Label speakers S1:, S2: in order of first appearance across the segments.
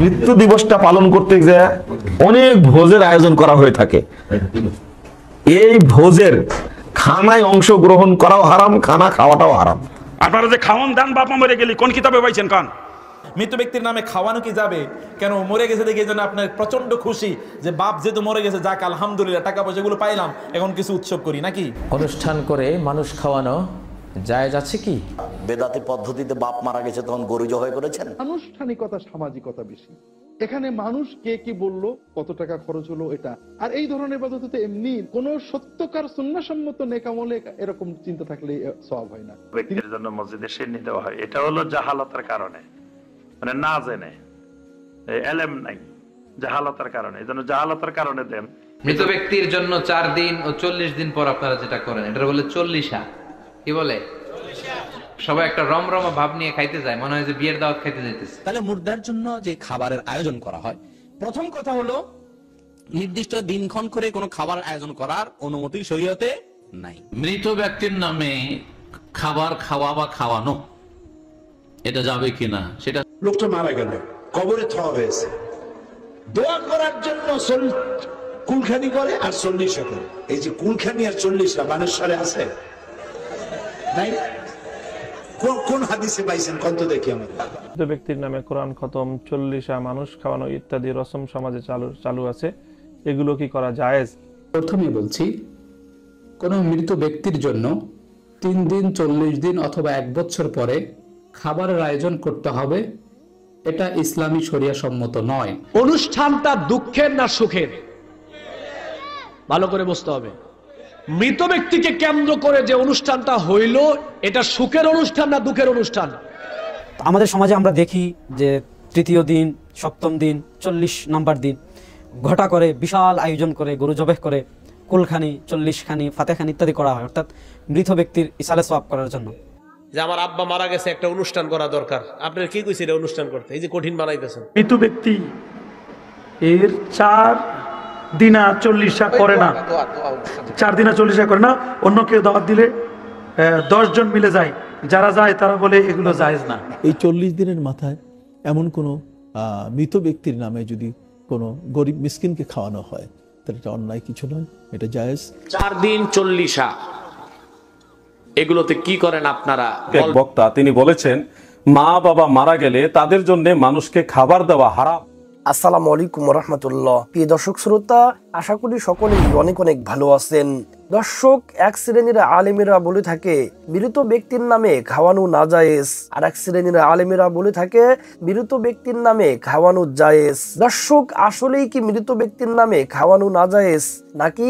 S1: মৃত্যু দিবসটা পালন করতে গিয়ে অনেক ভোজের আয়োজন করা হয়ে থাকে। এই ভোজের খানায় অংশগ্রহণ করাও হারাম, খানা খাওয়াটাও হারাম।
S2: আপনারা যে খাওয়ান দান বাপা মরে গেলি কোন কিতাবে পাইছেন কান?
S3: মৃত ব্যক্তির নামে খাওয়ানো কি যাবে? কেন মরে গেছে দেখে যেন আপনার প্রচন্ড খুশি যে বাপ যেহেতু মরে গেছে, যাক আলহামদুলিল্লাহ টাকা পয়সাগুলো পাইলাম, এখন কিছু উৎসব করি নাকি?
S4: অনুষ্ঠান করে মানুষ খাওয়ানো জায়েজ আছে কি?
S5: বেদাতি পদ্ধতিতে বাপ মারা গেছে তখন গরু জবাই করেছেন।
S6: আনুষ্ঠানিকতা সামাজিকতা বেশি, এখানে মানুষ কে কি বললো, কত টাকা খরচ হলো, এটা আর এই ধরনের পদ্ধতিতে এমনি কোন সত্যকার সুন্নাহসম্মত নেক আমলে এরকম চিন্তা থাকলে সওয়াব হয় না।
S2: ব্যক্তির জন্য মসজিদে সিন্নি দেওয়া হয়, এটা হলো জাহালতের কারণে, মানে না জেনে, এলেম নাই, জাহালতের কারণে। এই জন্য জাহালতের কারণে দেন।
S7: মৃত ব্যক্তির জন্য 4 দিন ও 40 দিন পর আপনারা যেটা করেন এটা বলে 40 কি বলে? সবাই একটা রমরমা ভাব নিয়ে খাইতে যায়, মনে হয় যে বিয়ের দাওয়াত খাইতে যাইতেছে।
S8: তাহলে মুর্দার জন্য যে খাবারের আয়োজন করা হয়, প্রথম কথা হলো নির্দিষ্ট দিনক্ষণ করে কোনো খাবার আয়োজন করার অনুমতি শরীয়তে নাই।
S9: মৃত ব্যক্তির নামে খাবার খাওয়া বা খাওয়ানো এটা যাবে কিনা সেটা।
S10: লোকটা মারা গেল, কবরে থাওয়া হয়েছে, দোয়া করার জন্য কুলখানি করে আর 40 করে। এই যে কুলখানি আর 40 মানুষ সারে আছে নাই? কোন হাদিসে পাইছেন কত দেখি আমাদের?
S11: মৃত ব্যক্তির নামে কোরআন খতম, 40 মানুষ খাওয়ানো ইত্যাদি রসম সমাজে চালু আছে, এগুলো কি করা জায়েজ?
S12: প্রথমে বলছি, কোনো মৃত ব্যক্তির জন্য 3 দিন, 40 দিন অথবা 1 বছর পরে খাবারের আয়োজন করতে হবে, এটা ইসলামী শরিয়া সম্মত নয়।
S13: অনুষ্ঠানটা দুঃখের না সুখের ভালো করে বুঝতে হবে। মৃত ব্যক্তিকে কেন্দ্র করে যে অনুষ্ঠানটা হইল, এটা সুখের অনুষ্ঠান না দুঃখের অনুষ্ঠান?
S14: আমাদের সমাজে আমরা দেখি যে তৃতীয় দিন, সপ্তম দিন, 40 নম্বর দিন ঘটা করে বিশাল আয়োজন করে গরু জবাই করে কুলখানি, 40 খানি, ফাতেখানি ইত্যাদি করা হয়, অর্থাৎ মৃত ব্যক্তির ইসালে সওয়াব করার জন্য।
S13: যে আমার আব্বা মারা গেছে, একটা অনুষ্ঠান করা দরকার, আপনার কি কইছে এটা অনুষ্ঠান করতে? এই যে কঠিন বানাইতেছেন।
S15: মৃত ব্যক্তি এর 4 দিনা 40 করে না, 4 দিনা 40 করে না, অন্য কেউ দাওয়াত দিলে 10 জন মিলে যায়, যারা যায় তারা বলে এগুলো জায়েজ না।
S16: এই 40 দিনের মাথায় এমন কোনো মৃত ব্যক্তির নামে যদি কোনো গরিব মিসকিনকে খাওয়ানো হয় তাহলে এটা অন্যায় কিছু নয়, এটা জায়েজ।
S13: 4 দিন 40 এগুলোতে কি করেন আপনারা?
S1: এক বক্তা তিনি বলেছেন, মা বাবা মারা গেলে তাদের জন্য মানুষকে খাবার দেওয়া হারাম।
S17: আসসালামু আলাইকুম রাহমাতুল্লাহ। প্রিয় দর্শক শ্রোতা, আশা করি সকলেই অনেক অনেক ভালো আছেন। দর্শক, এক শ্রেণীর আলেমেরা বলে থাকে মৃত ব্যক্তির নামে খাওয়ানো নাজায়েজ, আর এক শ্রেণীর আলেমেরা বলে থাকে মৃত ব্যক্তির নামে খাওয়ানো জায়েজ। দর্শক, আসলেই কি মৃত ব্যক্তির নামে খাওয়ানো নাজায়েজ নাকি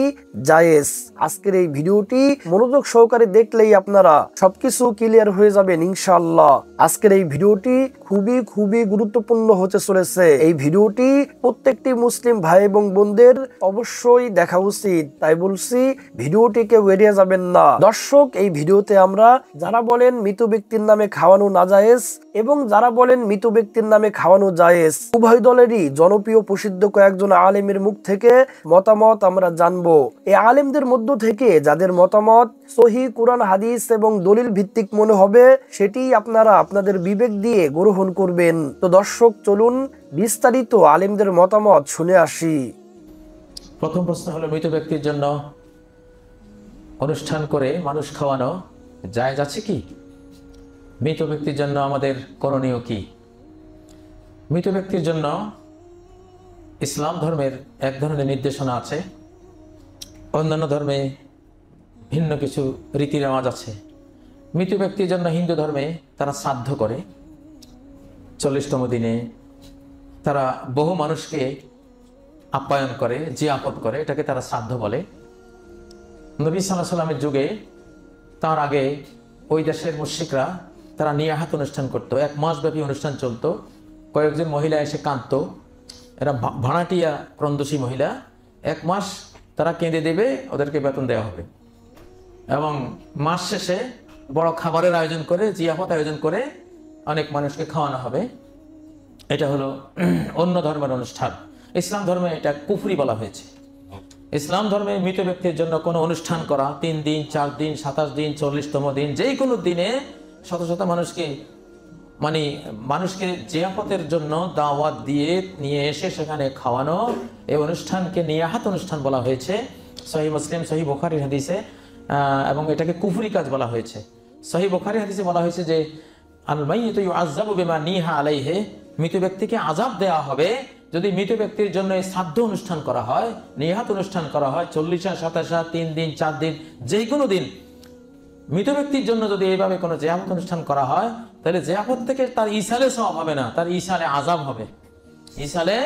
S17: জায়েজ? আজকের এই ভিডিওটি মনোযোগ সহকারে দেখলেই আপনারা সবকিছু ক্লিয়ার হয়ে যাবেন ইনশাআল্লাহ। আজকের এই ভিডিওটি খুবই খুবই গুরুত্বপূর্ণ হতে চলেছে। এই ভিডিওটি প্রত্যেকটি মুসলিম ভাই এবং বোনদের অবশ্যই দেখা উচিত, তাই বলছি ভিডিওটিকে এড়িয়ে যাবেন না। দর্শক, এই ভিডিওতে আমরা যারা বলেন মৃত ব্যক্তির নামে খাওয়ানো নাজায়েজ এবং যারা বলেন মৃত ব্যক্তির নামে খাওয়ানো জায়েজ, উভয় দলেরই জনপ্রিয় প্রসিদ্ধ কয়েকজন আলেমের মুখ থেকে মতামত আমরা জানবো। এই আলেমদের মধ্য থেকে যাদের মতামত সহিহ কুরআন হাদিস এবং দলিল ভিত্তিক মনে হবে, সেটি আপনারা আপনাদের বিবেক দিয়ে গ্রহণ করবেন। তো দর্শক, চলুন বিস্তারিত আলেমদের মতামত শুনে আসি।
S4: প্রথম প্রশ্ন হলো, মৃত ব্যক্তির জন্য অনুষ্ঠান করে মানুষ খাওয়ানো জায়েজ আছে কি? মৃত ব্যক্তির জন্য আমাদের করণীয় কি? মৃত ব্যক্তির জন্য ইসলাম ধর্মের এক ধরনের নির্দেশনা আছে, অন্যান্য ধর্মে ভিন্ন কিছু রীতি রেওয়াজ আছে। মৃত ব্যক্তির জন্য হিন্দু ধর্মে তারা শ্রাদ্ধ করে, 40তম দিনে তারা বহু মানুষকে আপ্যায়ন করে, জিয়াফত করে, এটাকে তারা শ্রাদ্ধ বলে। নবী সাল্লাল্লাহু আলাইহি ওয়াসাল্লামের যুগে, তার আগে ওই দেশের মুশরিকরা তারা নিয়াহাত অনুষ্ঠান করত, 1 মাস ব্যাপী অনুষ্ঠান চলতো। কয়েকজন মহিলা এসে কাঁদতো, এরা ভাড়াটিয়া ক্রন্দসী মহিলা, 1 মাস তারা কেঁদে দেবে, ওদেরকে বেতন দেওয়া হবে, এবং মাস শেষে বড় খাবারের আয়োজন করে, জিয়াফত আয়োজন করে অনেক মানুষকে খাওয়ানো হবে। এটা হলো অন্য ধর্মের অনুষ্ঠান। ইসলাম ধর্মে এটা কুফরি বলা হয়েছে। ইসলাম ধর্মে মৃত ব্যক্তির জন্য কোনো অনুষ্ঠান করা, 3 দিন, 4 দিন, 27 দিন, 40তম দিন, যেই কোনো দিনে শত শত মানুষকে মানে মানুষকে জিয়াফতের জন্য দাওয়াত দিয়ে নিয়ে এসে সেখানে খাওয়ানো, এই অনুষ্ঠানকে নিয়াহাত অনুষ্ঠান বলা হয়েছে সহিহ মুসলিম, সহিহ বুখারীর হাদিসে, এবং এটাকে কুফরি কাজ বলা হয়েছে। সহিহ বুখারীর হাদিসে বলা হয়েছে যে আল মাইয়িতু ইউআযাবু বিমা নিহা আলাইহি, মৃত ব্যক্তিকে আযাব দেওয়া হবে যদি মৃত ব্যক্তির জন্য এই শ্রাদ্ধ অনুষ্ঠান করা হয়, নিহাত অনুষ্ঠান করা হয়, 40 27 3 দিন 4 দিন যে কোনো দিন মৃত ব্যক্তির জন্য যদি এইভাবে কোনো জিয়াফত অনুষ্ঠান করা হয়, তাহলে জিয়াফত থেকে তার ইসালে সওয়াব হবে না, তার ইসালে আযাব হবে, ইসালে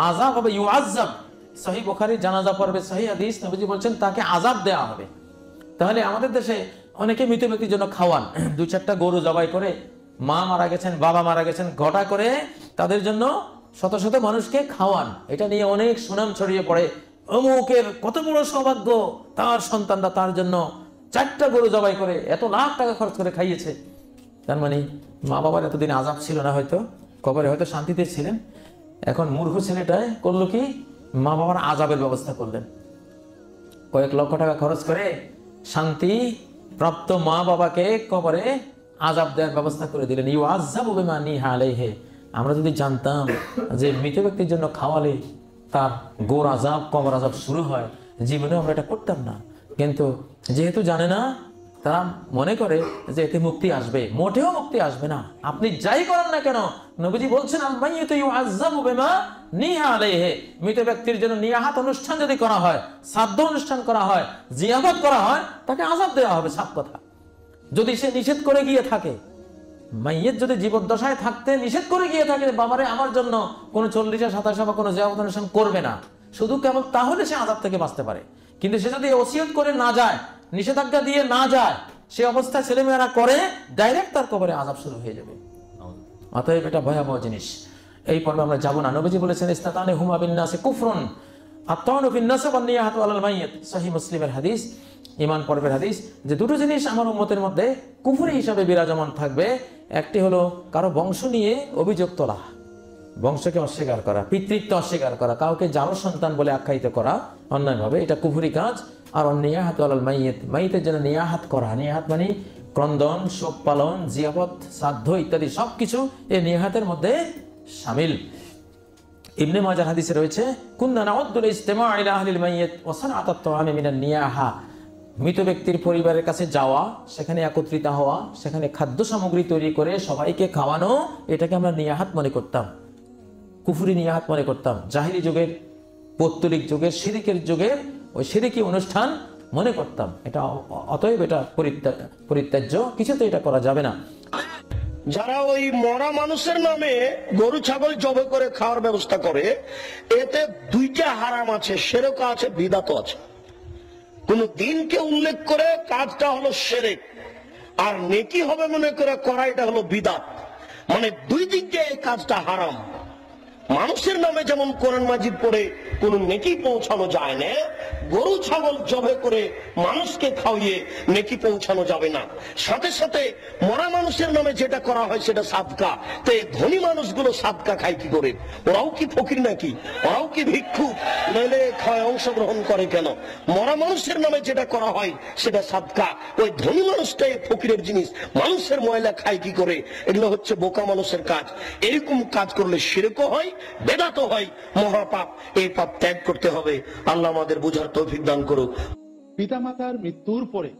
S4: আযাব হবে। ইউআযাব, সহিহ বুখারীর জানাজা পর্বে সহিহ হাদিস, নবীজি বলছেন তাকে আযাব দেওয়া হবে। তাহলে আমাদের দেশে অনেকে মৃত ব্যক্তির জন্য খাওয়ান, 2-4টা গরু জবাই করে, মা মারা গেছেন, বাবা মারা গেছেন, ঘটা করে তাদের জন্য শত শত মানুষকে খাওয়ান। এটা নিয়ে অনেক সুনাম ছড়িয়ে পড়ে, অমুকের কত বড় সৌভাগ্য, তার সন্তানরা তার জন্য 4টা গরু জবাই করে এত লাখ টাকা খরচ করে খাইয়েছে। তার মানে মা বাবার এতদিন আযাব ছিল না, হয়তো কবরে হয়তো শান্তিতে ছিলেন। এখন মূর্খ ছেলেটায় করলো কি, মা বাবার আযাবের ব্যবস্থা করলেন, কয়েক লক্ষ টাকা খরচ করে শান্তি প্রাপ্ত মা বাবাকে কবরে আযাব দেওয়ার ব্যবস্থা করে দিলেন। ইউআযাবু বিমা নিহা আলাইহি। আমরা যদি জানতাম যে মৃত ব্যক্তির জন্য খাওয়ালে তার গোর আযাব, কবর আযাব শুরু হয়, জীবনে আমরা এটা করতাম না। কিন্তু যেহেতু জানে না, তারা মনে করে যে এতে মুক্তি আসবে। মোটেও মুক্তি আসবে না, আপনি যাই করেন না কেন। নবীজি বলছেন আল মাইয়িতু ইউআযাবু বিমা নিহা আলাইহি, মৃত ব্যক্তির জন্য নিয়াহাত অনুষ্ঠান যদি করা হয়, শ্রাদ্ধ অনুষ্ঠান করা হয়, জিয়াফত করা হয়, তাকে আযাব দেওয়া হবে, সাফ কথা। যদি সে নিষেধ করে গিয়ে থাকে, মাইয়িত যদি জীবদ্দশায় থাকতে নিষেধ করে গিয়ে থাকে, বাবারে আমার জন্য কোনো 40 27 বা কোনো জিয়াফত অনুষ্ঠান করবে না, শুধু কেবল তাহলে সে আযাব থেকে বাঁচতে পারে। কিন্তু সে যদি ওসিয়ত করে না যায়, নিষেধাজ্ঞা দিয়ে না যায়, সে অবস্থায় ছেলেমেয়েরা করে, ডাইরেক্ট তার কবরে আযাব শুরু হয়ে যাবে। অতএব এটা ভয়াবহ জিনিস। এই পর্বে আমরা যাব না। নবীজি বলেছেন ইসতাতানে হুমা বিন নাসি কুফরুন আত-তাউনু ফিন নাসাব ওয়ান নিয়াহাতু আলাল মাইয়িত, সহিহ মুসলিমের হাদিস, ঈমান পর্বের হাদিস, যে দুটো জিনিস আমার উম্মতের মধ্যে কুফরি হিসাবে বিরাজমান থাকবে। একটি হলো কারো বংশ নিয়ে অভিযোগ তোলা, বংশকে অস্বীকার করা, পিতৃত্ব অস্বীকার করা, কাউকে যার সন্তান বলে আখ্যায়িত করা অন্যায়ভাবে, এটা কুফরি কাজ। আর নিয়াহাতু আলাল মাইয়িত, মাইয়িতের জন্য নিয়াহাত করা, নিয়াহাত মানে ক্রন্দন, শোক পালন, জিয়াফত, শ্রাদ্ধ ইত্যাদি সবকিছু এই নিয়াহাতের মধ্যে শামিল। ইবনে মাজাহ হাদিসে রয়েছে কুননা নাউদ্দুল ইজতিমা ইলা আহলিল মাইয়িত ওয়া সানআত আত-তাআমি মিনান নিয়াহা, মৃত ব্যক্তির পরিবারের কাছে যাওয়া, সেখানে একত্রিত হওয়া, সেখানে খাদ্য সামগ্রী তৈরি করে সবাইকে খাওয়ানো, এটাকে আমরা নিয়াহাত মনে করতাম, কুফরি নিয়াহাত মনে করতাম। জাহিলি যুগের, পৌত্তলিক যুগের, শিরিকের যুগের ওই শিরিকি অনুষ্ঠান মনে করতাম। এটা অতএব এটা পরিত্যাজ্য, কিছুতে এটা করা যাবে না।
S18: যারা ওই মরা মানুষের নামে গরু ছাগল জবাই করে খাওয়ার ব্যবস্থা করে, এতে 2টা হারাম আছে, শিরক আছে, বিদআত আছে। কোন দিনকে উল্লেখ করে কাজটা হলো শিরক, আর নেকি হবে মনে করে করা এটা হলো বিদআত। মানে 2 দিক দিয়ে এই কাজটা হারাম। মানুষের নামে যেমন কোরআন মাজিদ পড়ে কোন নেকি পৌঁছানো যায় না, গরু ছাগল জবাই করে মানুষকে খাওয়িয়ে নেকি পৌঁছানো যাবে না। সাথে সাথে মরা মানুষের নামে যেটা করা হয় সেটা সাদকা। তো এই ধনী মানুষগুলো সাদকা খায় কি করে? ওরাও কি ফকির নাকি? ওরাও কি ভিক্ষুক? নইলে খায় অংশগ্রহণ করে কেন? মরা মানুষের নামে যেটা করা হয় সেটা সাদকা। ওই ধনী মানুষটাই ফকিরের জিনিস, মানুষের ময়লা খায় কি করে? এগুলো হচ্ছে বোকা মানুষের কাজ। এরকম কাজ করলে শিরকও হয়, বেদাত হয়, মহাপাপ। এই পাপ ত্যাগ করতে হবে। আল্লাহ আমাদের বুঝার তৌফিক দান করুক।
S6: পিতামাতার মৃত্যুর পরে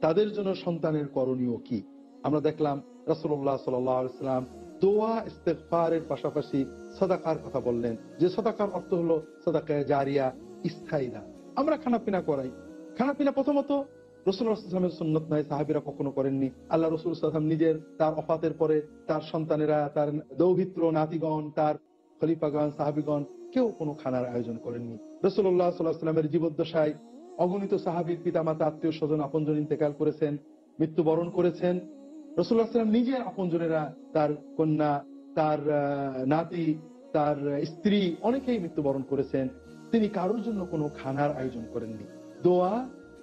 S6: তাদের জন্য সন্তানের করণীয় কি আমরা দেখলাম। রাসূলুল্লাহ সাল্লাল্লাহু আলাইহি ওয়াসাল্লাম দোয়া ইস্তেগফারের পাশাপাশি সাদাকার কথা বললেন, যে সাদাকার অর্থ হলো সাদাকায়ে জারিয়া, স্থায়ী দান। আমরা খানাপিনা করাই, খানাপিনা প্রথমত রাসূলুল্লাহ সাল্লাল্লাহু আলাইহি ওয়াসাল্লামের সুন্নাত নয়, সাহাবীরা কখনো করেননি। আল্লাহ রাসূল সাল্লাল্লাহু আলাইহি ওয়াসাল্লাম নিজের তার ওফাতের পরে তার সন্তানেরা, তার দৌহিত্র নাতিগণ, তার খলিফাগণ, সাহাবীগণ কেউ কোনো খানার আয়োজন করেননি। রাসূলুল্লাহ সাল্লাল্লাহু আলাইহি ওয়াসাল্লামের জীবদ্দশায় অগণিত সাহাবীর পিতামাতা, আত্মীয় স্বজন, আপনজন ইন্তেকাল করেছেন, মৃত্যুবরণ করেছেন। রাসূলুল্লাহ সাল্লাল্লাহু আলাইহি ওয়াসাল্লাম নিজের আপনজনেরা, তার কন্যা, তার নাতি, তার স্ত্রী অনেকেই মৃত্যুবরণ করেছেন। তিনি কারোর জন্য কোনো খানার আয়োজন করেননি। দোয়া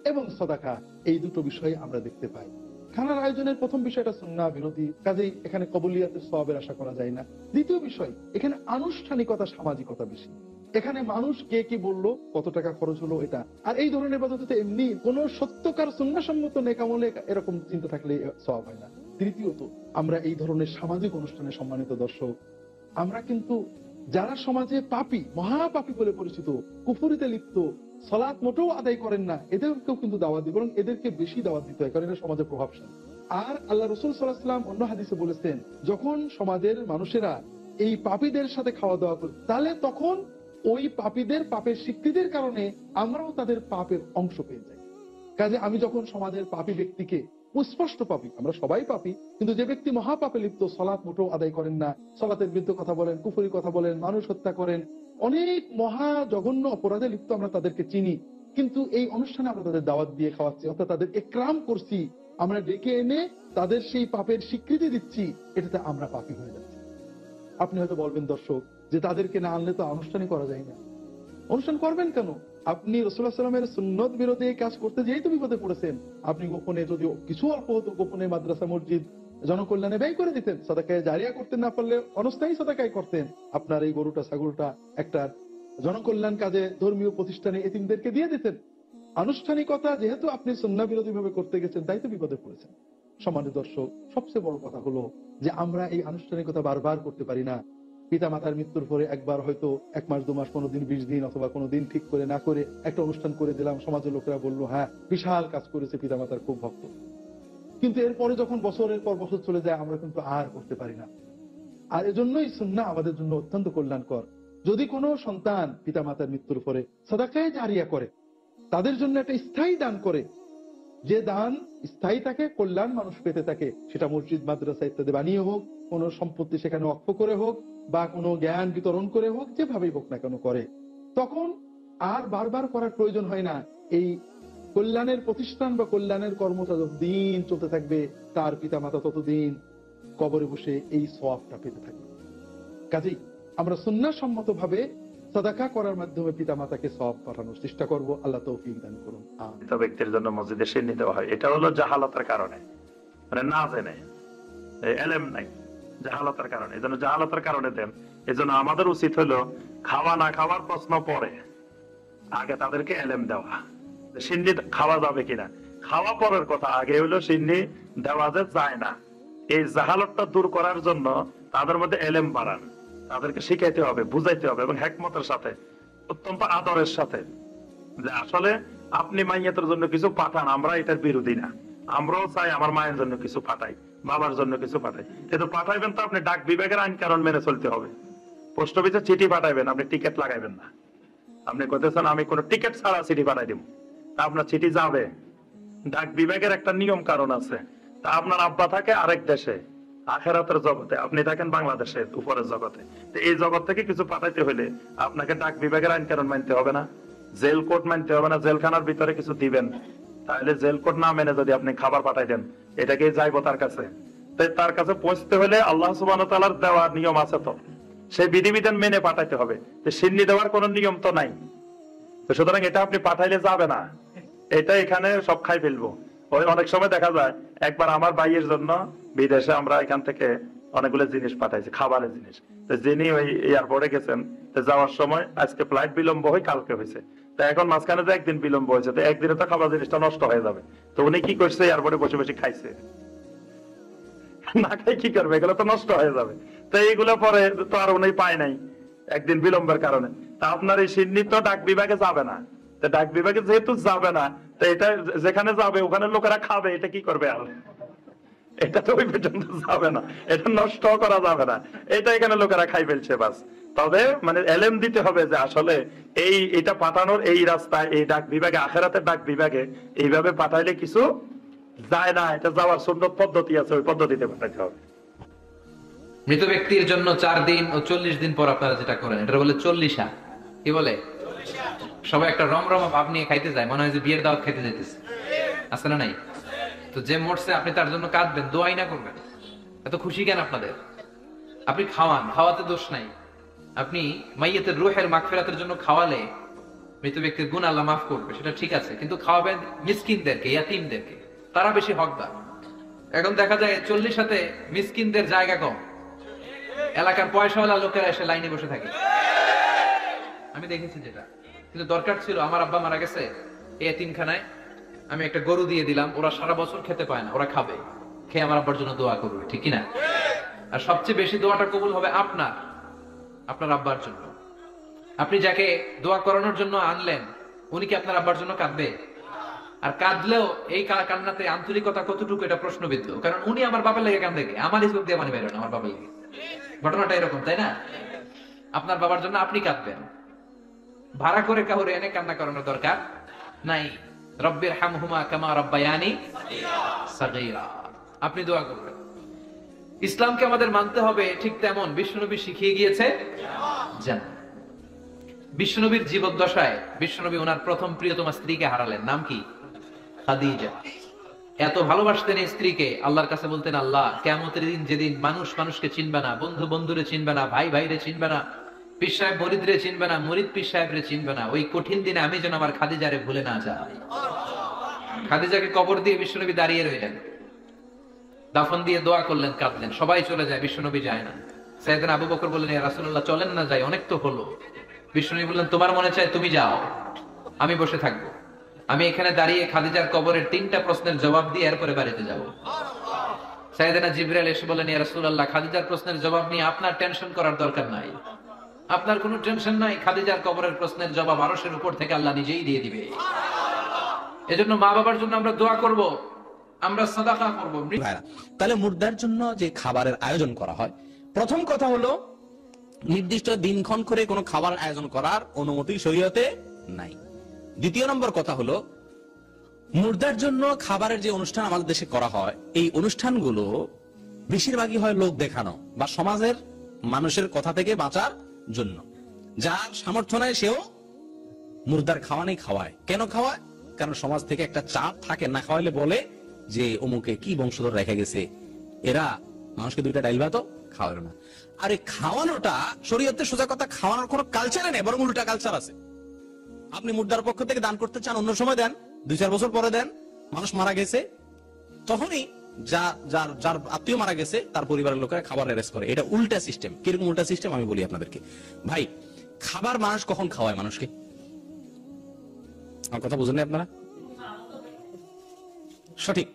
S6: এবং সাদাকা এই দুটো বিষয় আমরা দেখতে পাই। খানার আয়োজনের প্রথম বিষয়টা সুন্নাহ বিরোধী, কাজেই এখানে কবুলিয়াতের সওয়াবের আশা করা যায় না। দ্বিতীয় বিষয়, এখানে আনুষ্ঠানিকতা, সামাজিকতা বেশি। এখানে মানুষ কে কি বললো, কত টাকা খরচ হলো, এটা। আর এই ধরনের ইবাদতে এমনি কোন সত্যকার সুন্নাহসম্মত নেক আমলে এরকম চিন্তা থাকলে সওয়াব হয় না। তৃতীয়ত, আমরা এই ধরনের সামাজিক অনুষ্ঠানে, সম্মানিত দর্শক, আমরা কিন্তু যারা সমাজে পাপী, মহাপাপী বলে পরিচিত, কুফরিতে লিপ্ত, সালাত মোটেও আদায় করেন না, এদেরকেও কিন্তু দাওয়াত দিই, বরং এদেরকে বেশি দাওয়াত দিতে হয়, কারণ এরা সমাজে প্রভাবশালী। আর আল্লাহ রাসূল সাল্লাল্লাহু আলাইহি ওয়াসাল্লাম অন্য হাদিসে বলেছেন, যখন সমাজের মানুষেরা এই পাপীদের সাথে খাওয়া দাওয়া করে, তাহলে তখন ওই পাপীদের পাপের স্বীকৃতির কারণে আমরাও তাদের পাপের অংশ পেয়ে যাই। কাজে আমি যখন সমাজের পাপী ব্যক্তিকে, স্পষ্ট পাপী, আমরা সবাই পাপী, কিন্তু যে ব্যক্তি মহাপাপে লিপ্ত, সালাত মোটেও আদায় করেন না, সালাতের বিরুদ্ধে কথা বলেন, কুফরি কথা বলেন, মানুষ হত্যা করেন, অনেক মহা জঘন্য অপরাধে লিপ্ত, আমরা তাদেরকে চিনি, কিন্তু এই অনুষ্ঠানে আমরা তাদের দাওয়াত দিয়ে খাওয়াচ্ছি, অর্থাৎ তাদের একরাম করছি, আমরা ডেকে এনে তাদের সেই পাপের স্বীকৃতি দিচ্ছি, এটাতে আমরা পাপী হয়ে যাচ্ছি। আপনি হয়তো বলবেন দর্শক যে তাদেরকে না আনলে তো অনুষ্ঠানই করা যায় না। অনুষ্ঠান করবেন কেন? আপনি রাসূলুল্লাহ সাল্লাল্লাহু আলাইহি ওয়াসাল্লামের সুন্নত বিরোধী কাজ করতে যেই তো বিপদে পড়েছেন। আপনি গোপনে, যদি কিছু অল্প হতো, গোপনে মাদ্রাসা মসজিদ জনকল্যাণে ব্যয় করে দিতেন, সাদাকায়ে জারিয়া করতেন, না পারলে অনস্থায়ী সাদাকায় করতেন। আপনার এই গরুটা ছাগলটা একটা জনকল্যাণ কাজে, ধর্মীয় প্রতিষ্ঠানে এতিমদেরকে দিয়ে দিতেন। আনুষ্ঠানিকতা যেহেতু আপনি সুন্নাহ বিরোধী ভাবে করতে গেছেন, তাই তো বিপদে পড়েছেন। সম্মানিত দর্শক, সবচেয়ে বড় কথা হলো যে আমরা এই আনুষ্ঠানিকতা বারবার করতে পারি না। পিতা মাতার মৃত্যুর পরে একবার হয়তো 1 মাস 2 মাস, 15 দিন 20 দিন, অথবা কোনো দিন ঠিক করে না করে একটা অনুষ্ঠান করে দিলাম, সমাজের লোকেরা বললো হ্যাঁ বিশাল কাজ করেছে, পিতা মাতার খুব ভক্ত। কিন্তু এরপরে যখন বছরের পর বছর চলে যায়, আমরা কিন্তু আর করতে পারি না। আর এজন্যই সুন্নাহ আমাদের জন্য অত্যন্ত কল্যাণকর। যদি কোনো সন্তান পিতা মাতার মৃত্যুর পরে সাদাকায়ে জারিয়া করে, তাদের জন্য একটা স্থায়ী দান করে, যে দান স্থায়ী থাকে, কল্যাণ মানুষ পেতে থাকে, সেটা মসজিদ মাদ্রাসা ইত্যাদি বানিয়ে হোক, কোনো সম্পত্তি সেখানে অক্ষ করে হোক, বা কোনো জ্ঞান বিতরণ করে হোক, যেভাবেই হোক না কেন করে, তখন আর বারবার করার প্রয়োজন হয় না। এই কল্যাণের প্রতিষ্ঠান বা কল্যাণের কর্মটা যতদিন চলতে থাকবে, তার পিতা মাতা ততদিন কবরে বসে এই সওয়াবটা পেতে থাকবে। কাজেই আমরা সুন্নাহ সম্মত ভাবে সাদাকা করার মাধ্যমে পিতা মাতাকে সওয়াব পাঠানোর চেষ্টা করব। আল্লাহ তৌফিক দান করুন।
S2: মৃত ব্যক্তির জন্য মসজিদে সিন্নি দেওয়া হয়, এটা হলো জাহালাতের কারণে, মানে না জেনে, এলেম নাই, জাহালাতের কারণে। এই জন্য জাহালাতের কারণে দেন। এই জন্য আমাদের উচিত হলো খাওয়া না খাওয়ার প্রশ্ন পরে, আগে তাদেরকে এলেম দেওয়া, সিন্নি খাওয়া যাবে কিনা, খাওয়া পরের কথা, আগে হলো সিন্নি দেওয়া যে যায় না। এই জাহালতটা দূর করার জন্য তাদের মধ্যে এলেম বাড়ান, তাদেরকে শিখাইতে হবে, বুঝাইতে হবে, এবং হিকমতের সাথে, অত্যন্ত আদরের সাথে, যে আসলে আপনি মাইয়াতের জন্য কিছু পাঠান, আমরা এটার বিরোধী না, আমরাও চাই আমার মায়ের জন্য কিছু পাঠাই, বাবার জন্য কিছু পাঠাই, কিন্তু পাঠাইবেন তো আপনি ডাক বিভাগের আইন কারণ মেনে চলতে হবে। পোস্ট অফিসে চিঠি পাঠাইবেন, আপনি টিকিট লাগাইবেন না। আপনি কইতেছেন আমি কোনো টিকিট ছাড়া চিঠি পাঠাই দিব, তা আপনার চিঠি যাবে, ডাক বিভাগের একটা নিয়ম কারণ আছে। তা আপনার আব্বা থাকে আরেক দেশে, আখেরাতের জগতে, আপনি থাকেন বাংলাদেশের উপরের জগতে, তো এই জগৎ থেকে কিছু পাঠাইতে হলে আপনাকে ডাক বিভাগের আইন কারণ মানতে হবে না, জেল কোড মানতে হবে না, জেলখানার ভিতরে কিছু দিবেন, তাহলে জেল কোড না মেনে যদি আপনি খাবার পাঠাই দেন, এটাকে যাইবো তার কাছে। তাই তার কাছে পৌঁছতে হলে আল্লাহ সুবহানাহু ওয়া তাআলার দেওয়ার নিয়ম আছে, তো সেই বিধিবিধান মেনে পাঠাইতে হবে। সিন্নি দেওয়ার কোনো নিয়ম তো নাই, তো সুতরাং এটা আপনি পাঠাইলে যাবে না, এটা এখানে সব খাই ফেলবো। ওই অনেক সময় দেখা যায়, একবার আমার ভাইয়ের জন্য বিদেশে আমরা এখান থেকে অনেকগুলো জিনিস পাঠাইছি, খাবারের জিনিস। তো যিনি ওই এয়ারপোর্টে গেছেন, তো যাওয়ার সময় আজকে ফ্লাইট বিলম্ব হয়, কালকে হয়েছে, তো এখন মাঝখানে যে একদিন বিলম্ব হয়েছে, তো একদিনে তো খাবার জিনিসটা নষ্ট হয়ে যাবে। তো উনি কি করছে, এয়ারপোর্টে বসে বসে খাইছে, না খাই কি করবে, এগুলো তো নষ্ট হয়ে যাবে। তো এইগুলো পরে তো আর উনি পায় নাই একদিন বিলম্বের কারণে। তা আপনার এই সিন্নি তো ডাক বিভাগে যাবে না, তো ডাক বিভাগে যেহেতু যাবে না, তো এটা যেখানে যাবে ওখানে লোকেরা খাবে, এটা কি করবে আর, এটা তো ওই পর্যন্ত যাবে না, এটা নষ্ট করা যাবে না, এটা এখানে লোকেরা খাই ফেলছে বাস। তবে মানে এলেম দিতে হবে যে আসলে এটা পাঠানোর এই রাস্তায়, এই ডাক বিভাগে, আখেরাতের ডাক বিভাগে এইভাবে পাঠাইলে কিছু যায় না, এটা যাওয়ার সুন্নত পদ্ধতি আছে, ওই পদ্ধতিতে পাঠাইতে হবে।
S7: মৃত ব্যক্তির জন্য 4 দিন ও 40 দিন পর আপনারা যেটা করেন, এটা বলে চল্লিশা। কি বলে? সবাই একটা রমরমা ভাব নিয়ে খাইতে যায়, মনে হয় যে বিয়ের দাওয়াত খাইতে যাইতেছে, আছে না নাই? তো যে মরছে আপনি তার জন্য কাঁদবেন, দোয়াই না করবেন, এত খুশি কেন আপনাদের? আপনি খাওয়ান, খাওয়াতে দোষ নাই। আপনি মাইয়াতের রূহের মাগফিরাতের জন্য খাওয়ালে মৃত ব্যক্তির গুনাহ আল্লাহ মাফ করবে, সেটা ঠিক আছে, কিন্তু খাওয়াবেন মিসকিনদেরকে, ইয়াতীমদেরকে, তারা বেশি হকদার। এখন দেখা যায় 40 সাথে মিসকিনদের জায়গা কম, এলাকার পয়সাওয়ালা লোকেরা এসে লাইনে বসে থাকে, আমি দেখেছি যেটা। কিন্তু দরকার ছিল, আমার আব্বা মারা গেছে, এই এতিমখানায় আমি একটা গরু দিয়ে দিলাম, ওরা সারা বছর খেতে পায় না, ওরা খাবে, খেয়ে আমার আব্বার জন্য দোয়া করবে, ঠিক কিনা? আর সবচেয়ে বেশি দোয়াটা কবুল হবে আপনার আব্বার জন্য। আপনি যাকে দোয়া করানোর জন্য আনলেন, উনি কি আপনার আব্বার জন্য কাঁদবে? আর কাঁদলেও এই কান্নাতে আন্তরিকতা কতটুকু, এটা প্রশ্নবিদ্ধ। কারণ উনি আমার বাবার লেগে কান্দে, আমার ইসব দিয়ে মানে বেরোন আমার বাবার লেগে। ঘটনাটা এরকম, তাই না? আপনার বাবার জন্য আপনি কাঁদবেন, ভাড়া করে কাউরে এনে কান্না করানোর দরকার নাই। রব্বির হামহুমা কামা রাব্বায়ানি সাগীরা, আপনি দোয়া করবেন। ইসলামকে আমাদের মানতে হবে ঠিক তেমন বিশ্বনবী শিখিয়ে গিয়েছে। জান বিশ্বনবীর জীবদ্দশায় বিশ্বনবী ওনার প্রথম প্রিয়তমা স্ত্রীকে হারালেন, নাম কি? খাদিজা। এত ভালোবাসতেন এই স্ত্রীকে, আল্লাহর কাছে বলতেন, আল্লাহ কিয়ামতের দিন যেদিন মানুষ মানুষকে চিনবে না, বন্ধু বন্ধুরে চিনবে না, ভাই ভাইরে চিনবে না, পীর সাহেব মরিদরে চিনবে না, মরিদ পীর সাহেবরে চিনবে না, ওই কঠিন দিনে আমি যেন আমার খাদিজারে ভুলে না যাই। খাদিজাকে কবর দিয়ে বিশ্বনবী দাঁড়িয়ে রইলেন, দাফন দিয়ে দোয়া করলেন, কাঁদলেন। সবাই চলে যায়, বিশ্বনবী যায় না। সাইয়েদনা আবু বকর বললেন, ইয়া রাসূলুল্লাহ চলেন না, যাই, অনেক তো হলো। বিশ্বনবী বললেন, তোমার মনে চায় তুমি যাও, আমি বসে থাকবো। আমি এখানে দাঁড়িয়ে খাদিজার কবরের 3টা প্রশ্নের জবাব দিয়ে এরপরে বাড়িতে যাব। সাইয়েদনা জিবরাইল এসে বলেন, ইয়া রাসূলুল্লাহ খাদিজার প্রশ্নের জবাব নিয়ে আপনার টেনশন করার দরকার নাই, আপনার কোনো টেনশন নাই। খাদিজার কবরের প্রশ্নের জবাব আরশের উপর থেকে আল্লাহ নিজেই দিয়ে দিবে। এজন্য মা বাবার জন্য আমরা দোয়া করব, আমরা সাদাকা করব।
S8: তাহলে মুর্দার জন্য যে খাবারের আয়োজন করা হয়, প্রথম কথা হলো নির্দিষ্ট দিনক্ষণ করে কোনো খাবার আয়োজন করার অনুমতি শরীয়তে নাই। দ্বিতীয় নম্বর কথা হলো মুর্দার জন্য খাবারের যে অনুষ্ঠান আমাদের দেশে করা হয়, এই অনুষ্ঠানগুলো বেশিরভাগই হয় লোক দেখানো বা সমাজের মানুষের কথা থেকে বাঁচার জন্য। যার সামর্থ্য নাই সেও মুর্দার খাওয়ানি খাওয়ায়। কেন খাওয়ায়? কারণ সমাজ থেকে একটা চাপ থাকে, না খাওয়াইলে বলে যে অমুকে কি বংশধর রেখে গেছে, এরা মানুষকে 2টা ডাইল ভাতও খাওয়াবে না। আর এই খাওয়ানোটা শরীয়তে সোজা কথা, খাওয়ানোর কোনো কালচারে নেই, বরং উল্টা কালচার আছে। আপনি মুর্দার পক্ষ থেকে দান করতে চান, অন্য সময় দেন, 2-4 বছর পরে দেন। মানুষ মারা গেছে তখনই যার আত্মীয় মারা গেছে তার পরিবারের লোকেরা খাবার অ্যারেঞ্জ করে। এটা উল্টা সিস্টেম। কিরকম উল্টা সিস্টেম আমি বলি আপনাদেরকে। ভাই, খাবার মানুষ কখন খাওয়ায় মানুষকে? আমার কথা বুঝেন আপনারা? সঠিক,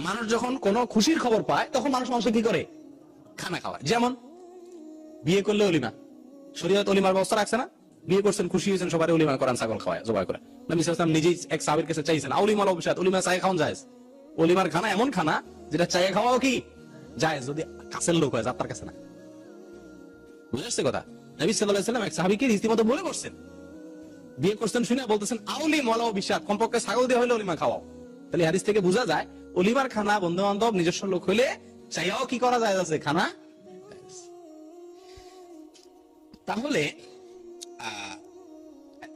S8: মানুষ যখন কোনো খুশির খবর পায় তখন মানুষ মানুষকে কি করে? খানা খাওয়ায়। যেমন বিয়ে করলে অলিমা, শরীয়ত অলিমার ব্যবস্থা রাখছে না? বিয়ে করছেন, খুশি হয়েছেন, সবাই অলিমা করান, ছাগল খাওয়ায়, জবাই করে। নবী সাল্লাল্লাহু আলাইহি ওয়াসাল্লাম নিজেই এক সাহাবীর কাছে চাইছেন, অলিমার অবসাদ, অলিমা চাই খাওয়ান যায়। অলিমার খানা এমন খানা যেটা চাইয়ে খাওয়াও কি যায়, যদি কাছের লোক হয়, যার কাছে না। বুঝতে কথা? নবী সাল্লাল্লাহু আলাইহি ওয়াসাল্লাম এক সাহাবীকে রীতিমতো বলে করছেন, বিয়ে করছেন শুনে বলতেছেন, আউলি মলা অভিশাদ, কমপক্ষে ছাগল দিয়ে হলে অলিমা খাওয়াও। তাহলে হাদিস থেকে বোঝা যায় অলিমার খানা বন্ধু বান্ধব নিজস্ব লোক হইলে চাইয়াও কি করা যায় আছে খানা। তাহলে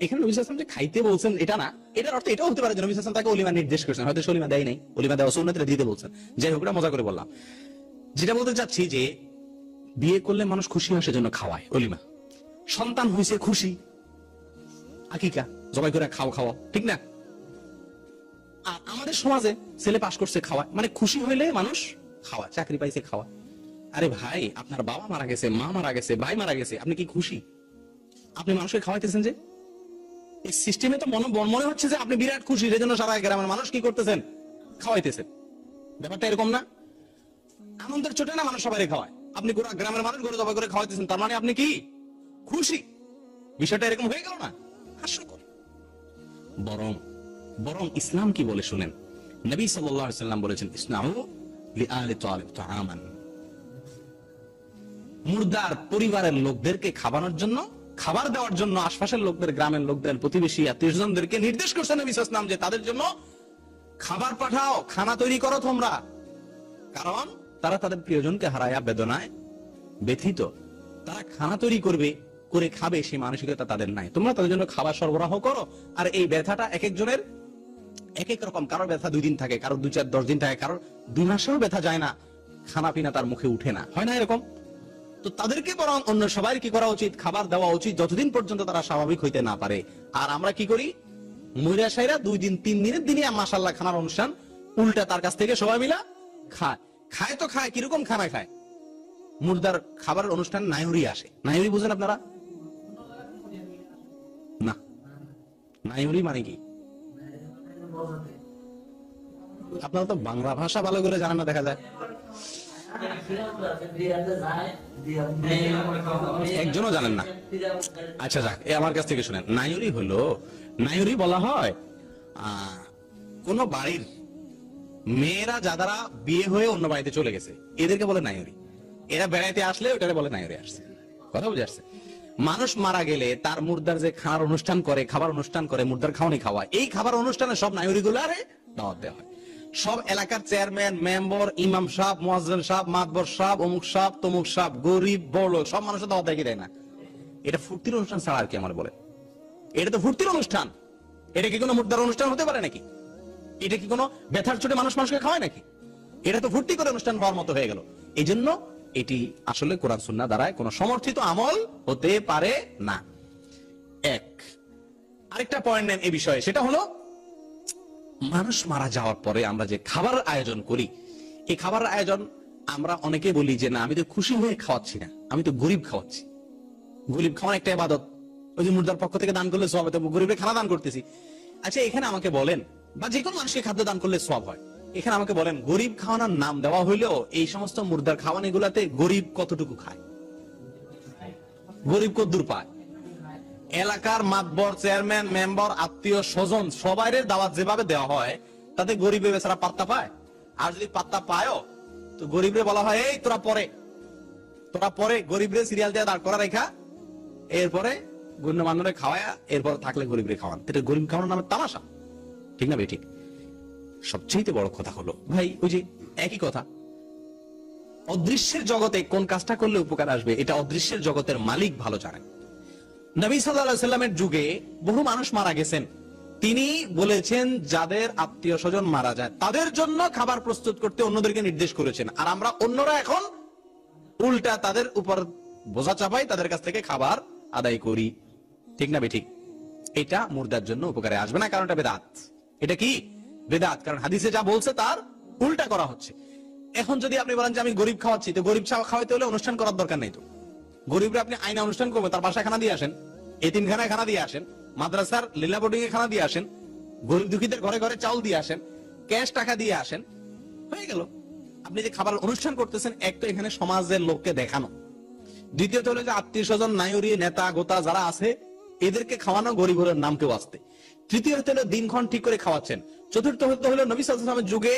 S8: এখানে নবী সাল্লাল্লাহু আলাইহি ওয়াসাল্লাম যে খাইতে বলছেন এটা না, এটার অর্থ এটাও হতে পারে যে নবী সাল্লাল্লাহু আলাইহি ওয়াসাল্লাম তাকে অলিমা নির্দেশ করেছেন, হয়তো অলিমা দেয় নাই, অলিমা দেওয়া সুন্নাতে দিতে বলছেন। যাই হোক, এটা মজা করে বললাম। যেটা বলতে চাচ্ছি যে বিয়ে করলে মানুষ খুশি হয় সেজন্য খাওয়ায় অলিমা। সন্তান হয়েছে খুশি, আকিকা জবাই করে খাওয়া, ঠিক না? আর আমাদের সমাজে ছেলে পাশ করছে খাওয়ায়, মানে খুশি হইলে মানুষ খাওয়ায়, চাকরি পাইছে খাওয়া। আরে ভাই, আপনার বাবা মারা গেছে, মা মারা গেছে, ভাই মারা গেছে, আপনি কি খুশি? আপনি মানুষকে খাওয়াইতেছেন যে এই সিস্টেমে তো মনে হচ্ছে যে আপনি বিরাট খুশি, সেই জন্য সারা গ্রামের মানুষ কি করতেছেন? খাওয়াইতেছেন। ব্যাপারটা এরকম না? আনন্দের চোটে না মানুষ সবাই খাওয়ায়, আপনি গোটা গ্রামের মানুষ গরু জবাই করে খাওয়াইতেছেন, তার মানে আপনি কি খুশি? বিষয়টা এরকম হয়ে গেল না? হাস্যকর। বরং ইসলাম কি বলে শুনেন। নবী সাল্লাল্লাহু আলাইহি ওয়াসাল্লাম বলেছেন, ইসনাউ লিআলি তালিব তাআমান, মুর্দার পরিবারের লোকদেরকে খাওয়ানোর জন্য, খাবার দেওয়ার জন্য আশপাশের লোকদের, গ্রামের লোকদের, প্রতিবেশী আত্মীয়স্বজনদেরকে নির্দেশ করছেন নবী সাল্লাল্লাহু আলাইহি ওয়াসাল্লাম যে তাদের জন্য খাবার পাঠাও, খানা তৈরি করো তোমরা। কারণ তারা তাদের প্রিয়জনকে হারায়া বেদনায় ব্যথিত, তারা খানা তৈরি করবে, করে খাবে, সেই মানসিকতা তাদের নাই। তোমরা তাদের জন্য খাবার সরবরাহ করো। আর এই ব্যথাটা এক একজনের এক এক রকম, কারোর ব্যথা 2 দিন থাকে, কারোর 2-4-10 দিন থাকে, কারোর 2 মাসেও ব্যথা যায় না, খানা পিনা তার মুখে উঠে না, হয় না এরকম? তো তাদেরকে বরং অন্য সবাই কি করা উচিত? খাবার দেওয়া উচিত, যতদিন পর্যন্ত তারা স্বাভাবিক হইতে না পারে। আর আমরা কি করি? মহিলা সাইরা 2 দিন 3 দিনের দিনে মাশাআল্লাহ খানার অনুষ্ঠান, উল্টা তার কাছ থেকে সবাই মিলা খায় তো খায়। কিরকম খানা খায়? মুর্দার খাবারের অনুষ্ঠান নাইহরি আসে। নাইহরি বুঝেন আপনারা? না, নাইহরি মানে কি? আপনারা তো বাংলা ভাষা ভালো করে জানেন না দেখা যায়। একজনও জানেন না। আচ্ছা যাক, আমার কাছ থেকে শুনেন। নায়রি হলো, নায়রি বলা হয় কোন বাড়ির মেয়েরা যারা বিয়ে হয়ে অন্য বাড়িতে চলে গেছে এদেরকে বলে নায়রি। এরা বেড়াইতে আসলে ওটারে বলে নায়রি আসছে। কথা বুঝে আসছে? মানুষ মারা গেলে তার মুর্দার যে খাওয়ার অনুষ্ঠান করে, খাবার অনুষ্ঠান করে, মুর্দার খাওয়ানি খাওয়া, এই খাবার অনুষ্ঠানে সব নায়রি গুলো দাওয়াত দেওয়া হয়। সব এলাকার চেয়ারম্যান, মেম্বার, ইমাম সাহেব, মুয়াজ্জিন সাহেব, মাতবর সাহেব, অমুক সাহেব, তমুক সাহেব, গরিব বড় সব মানুষের দাওয়াত দেয় না। এটা ফুর্তির অনুষ্ঠান ছাড়া আর কি আমার বলে? এটা তো ফুর্তির অনুষ্ঠান। এটা কি কোনো মুর্দার অনুষ্ঠান হতে পারে নাকি? এটা কি কোনো ব্যথার চোটে মানুষ মানুষকে খাওয়ায় নাকি? এটা তো ফুর্তি করে অনুষ্ঠান হওয়ার মতো হয়ে গেল। এই জন্য এটি আসলে কোরআন সুন্নাহ দ্বারা কোনো সমর্থিত আমল হতে পারে না। এক আরেকটা পয়েন্ট নেন এই বিষয়ে, সেটা হলো মানুষ মারা যাওয়ার পরে আমরা যে খাবার আয়োজন করি, এই খাবার আয়োজন আমরা অনেকে বলি যে না আমি তো খুশি হয়ে খাওয়াচ্ছি না, আমি তো গরিব খাওয়াচ্ছি। গরিব খাওয়ানো একটা ইবাদত, ওই যে মুর্দার পক্ষ থেকে দান করলে সওয়াব, তো গরিবের খানা দান করতেছি। আচ্ছা এখানে আমাকে বলেন, বা যে কোনো মানুষকে খাদ্য দান করলে সওয়াব হয়, এখানে আমাকে বলেন গরিব খাওয়ানোর নাম দেওয়া হইলেও এই সমস্ত মুর্দার খাওয়ানি গুলাতে গরিব কতটুকু খায়? গরিব কদ্দুর পায়? এলাকার মাতবর, চেয়ারম্যান, মেম্বার, আত্মীয় স্বজন সবাইয়ের দাওয়াত যেভাবে দেওয়া হয় তাতে গরিবে বেচারা পাত্তা পায়? আর যদি পাত্তা পায়ও তো গরিবরে বলা হয় এই তোরা পরে গরিবরে সিরিয়াল দিয়ে দাঁড় করা রেখা, এরপরে গণ্যমান্যরে খাওয়ায়, এরপর থাকলে গরিবরে খাওয়ান। এটা গরিব খাওয়ানোর নামে তামাশা, ঠিক না ভাই? ঠিক। সবচেয়ে বড় কথা হলো ভাই ওই যে একই কথা, অদৃশ্যের জগতে কোন কাজটা করলে উপকার আসবে এটা অদৃশ্যের জগতের মালিক ভালো জানেন। নবী সাল্লাল্লাহু আলাইহি সাল্লামের যুগে বহু মানুষ মারা গেছেন, তিনি বলেছেন যাদের আত্মীয় স্বজন মারা যায় তাদের জন্য খাবার প্রস্তুত করতে অন্যদেরকে নির্দেশ করেছেন। আর আমরা অন্যরা এখন উল্টা তাদের উপর বোঝা চাপাই, তাদের কাছ থেকে খাবার আদায় করি, ঠিক না ঠিক? এটা মুর্দার জন্য উপকারে আসবে না, কারণ এটা বেদাত। এটা কি বেদাত? কারণ হাদিসে যা বলছে তার উল্টা করা হচ্ছে। এখন যদি আপনি বলেন যে আমি গরিব খাওয়াচ্ছি, তো গরিব খাওয়াইতে হলে অনুষ্ঠান করার দরকার নেই। তো গরিবরা আপনি আইনা অনুষ্ঠান করবেন, তার বাসায় খানা দিয়ে আসেন, এতিমখানায় খানা দিয়ে আসেন, মাদ্রাসার লীলা বোর্ডিং এ খানা দিয়ে আসেন, গরিব দুঃখীদের ঘরে ঘরে চাউল দিয়ে আসেন, ক্যাশ টাকা দিয়ে আসেন, হয়ে গেল। আপনি যে খাবার অনুষ্ঠান করতেছেন, এক তো এখানে সমাজের লোককে দেখানো, দ্বিতীয়ত হলো যে আত্মীয় স্বজন, নায়রি, নেতা গোতা যারা আছে এদেরকে খাওয়ানো, গরিবের নাম কেউ আসতে, তৃতীয়ত হলো দিনক্ষণ ঠিক করে খাওয়াচ্ছেন, চতুর্থ হলো নবী সাল্লাল্লাহু আলাইহি ওয়াসাল্লামের যুগে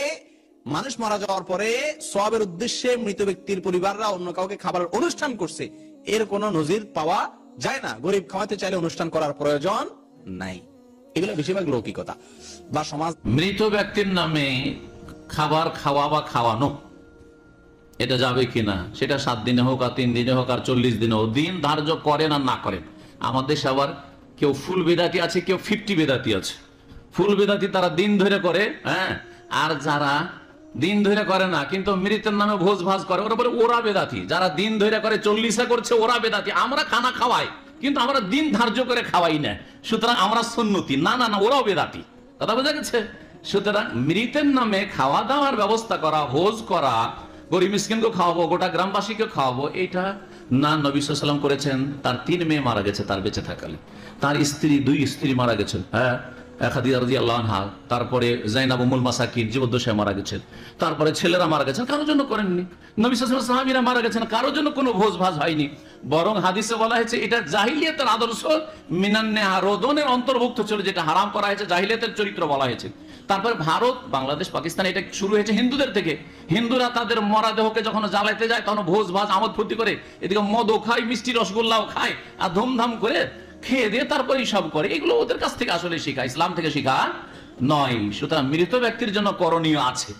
S8: মানুষ মারা যাওয়ার পরে সওয়াবের উদ্দেশ্যে মৃত ব্যক্তির পরিবাররা অন্য কাউকে খাবারের অনুষ্ঠান করছে, এর কোনো নজির পাওয়া যায় না। গরিব খাওয়াতে চাইলে অনুষ্ঠান করার প্রয়োজন নাই। এগুলো বেশিরভাগ লৌকিকতা বা সমাজ।
S9: মৃত ব্যক্তির নামে খাবার খাওয়া বা খাওয়ানো এটা যাবে কিনা, সেটা 7 দিনে হোক আর 3 দিনে হোক আর 40 দিনে হোক, দিন ধার্য করেন আর না করেন। আমাদের সবার কেউ ফুল বেদাতি আছে, কেউ 50 বেদাতি আছে। ফুল বেদাতি তারা দিন ধরে করে, হ্যাঁ, আর যারা দিন ধরে করে না কিন্তু মৃতের নামে ভোজ ভাজ করে ওরা বলে ওরা বেদাতি। যারা দিন ধরে করে 40 করছে ওরা বেদাতি। আমরা খানা খাওয়াই কিন্তু আমরা দিন ধার্য করে খাওয়াই না, সুতরাং আমরা সুন্নতি। না না না, ওরাও বেদাতি। কথা বোঝা গেছে? সুতরাং মৃতের নামে খাওয়া দাওয়ার ব্যবস্থা করা, ভোজ করা, গরিব মিসকিনকে খাওয়াবো, গোটা গ্রামবাসীকে খাওয়াবো, এটা না নবী সাল্লাল্লাহু আলাইহি ওয়াসাল্লাম করেছেন। তার 3 মেয়ে মারা গেছে তার বেঁচে থাকালে, তার স্ত্রী 2 স্ত্রী মারা গেছেন, হ্যাঁ, খাদিজা রাদিয়াল্লাহু আনহা, তারপরে জাইনাব উম্মুল মাসাকিন জীবদ্দশায় মারা গেছেন, তারপরে ছেলেরা মারা গেছেন, কারোর জন্য করেননি। নবী সাল্লাল্লাহু আলাইহি ওয়াসাল্লাম সাহাবীরা মারা গেছেন, কারোর জন্য কোনো ভোজ ভাজ হয়নি। বরং হাদিসে বলা হয়েছে এটা জাহিলিয়াতের আদর্শ, মিনান্নে আরোদনের অন্তর্ভুক্ত ছিল, যেটা হারাম করা হয়েছে, জাহিলিয়াতের চরিত্র বলা হয়েছে। তারপর ভারত, বাংলাদেশ, পাকিস্তান, এটা শুরু হয়েছে হিন্দুদের থেকে। হিন্দুরা তাদের মরা দেহকে যখন জ্বালাইতে যায় তখন ভোজ ভাজ আমোদ ফুর্তি করে, এদিকে মদও খায়, মিষ্টি রসগোল্লাও খায়, আর ধুমধাম করে খেয়ে দিয়ে তারপরে সব করে। এগুলো ওদের কাছ থেকে আসলে শিখা, ইসলাম থেকে শিখা নয়। সুতরাং মৃত ব্যক্তির জন্য করণীয় আছে।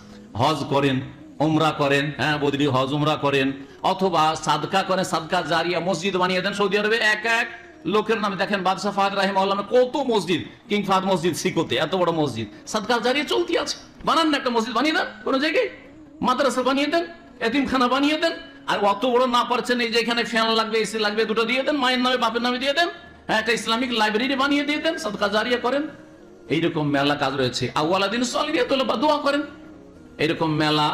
S9: হজ করেন, উমরা করেন, হ্যাঁ, বদলি হজ উমরা করেন, অথবা সাদকা করেন, সাদকা জারিয়া, মসজিদ বানিয়ে দেন। সৌদি আরবে এক এক লোকের নামে, দেখেন বাদশাহ ফাহাদ রাহিমাহুল্লাহ কত মসজিদ, কিং ফাহাদ মসজিদ সিকোতে, এত বড় মসজিদ, সাদকা জারিয়া চলতি আছে। বানান না, একটা মসজিদ বানিয়ে দেন কোন জায়গায়, মাদ্রাসা বানিয়ে দেন, এতিমখানা বানিয়ে দেন। আর অত বড় না পারছেন, এই যে এখানে ফ্যান লাগবে, এসি লাগবে, 2টো দিয়ে দেন, মায়ের নামে বাপের নামে দিয়ে দেন, হ্যাঁ, একটা ইসলামিক লাইব্রেরি বানিয়ে দিয়ে দেন, সাদকা জারিয়া করেন। এইরকম মেলা কাজ রয়েছে। আউয়ালাদিন সালিহিয়াতুল বা দোয়া করেন, এইরকম মেলা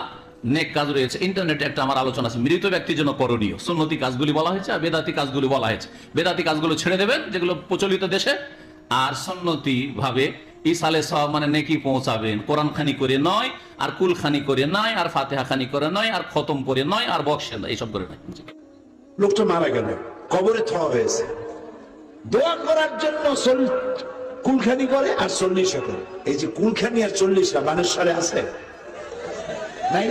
S9: নেক কাজ রয়েছে। ইন্টারনেটে একটা আমার আলোচনা আছে, মৃত ব্যক্তির জন্য করণীয়। সুন্নতি কাজগুলি বলা হয়েছে আর বেদাতি কাজগুলি বলা হয়েছে। বেদাতি কাজগুলো ছেড়ে দেবেন যেগুলো প্রচলিত দেশে, আর সুন্নতি ভাবে ইসালে সওয়াব মানে নেকি পৌঁছাবেন, কোরআন খানি করে নয়, আর কুল খানি করে নয়, আর ফাতিহা খানি করে নয়, আর খতম করে নয়, আর বক্সে নয়, এইসব করে নয়।
S10: লোকটা মারা গেল, কবরে থাওয়া হয়েছে, দোয়া করার জন্য কুলখানি করে আর 40 করে। এই যে কুলখানি আর 40 মানুষ সারে আছে নাই?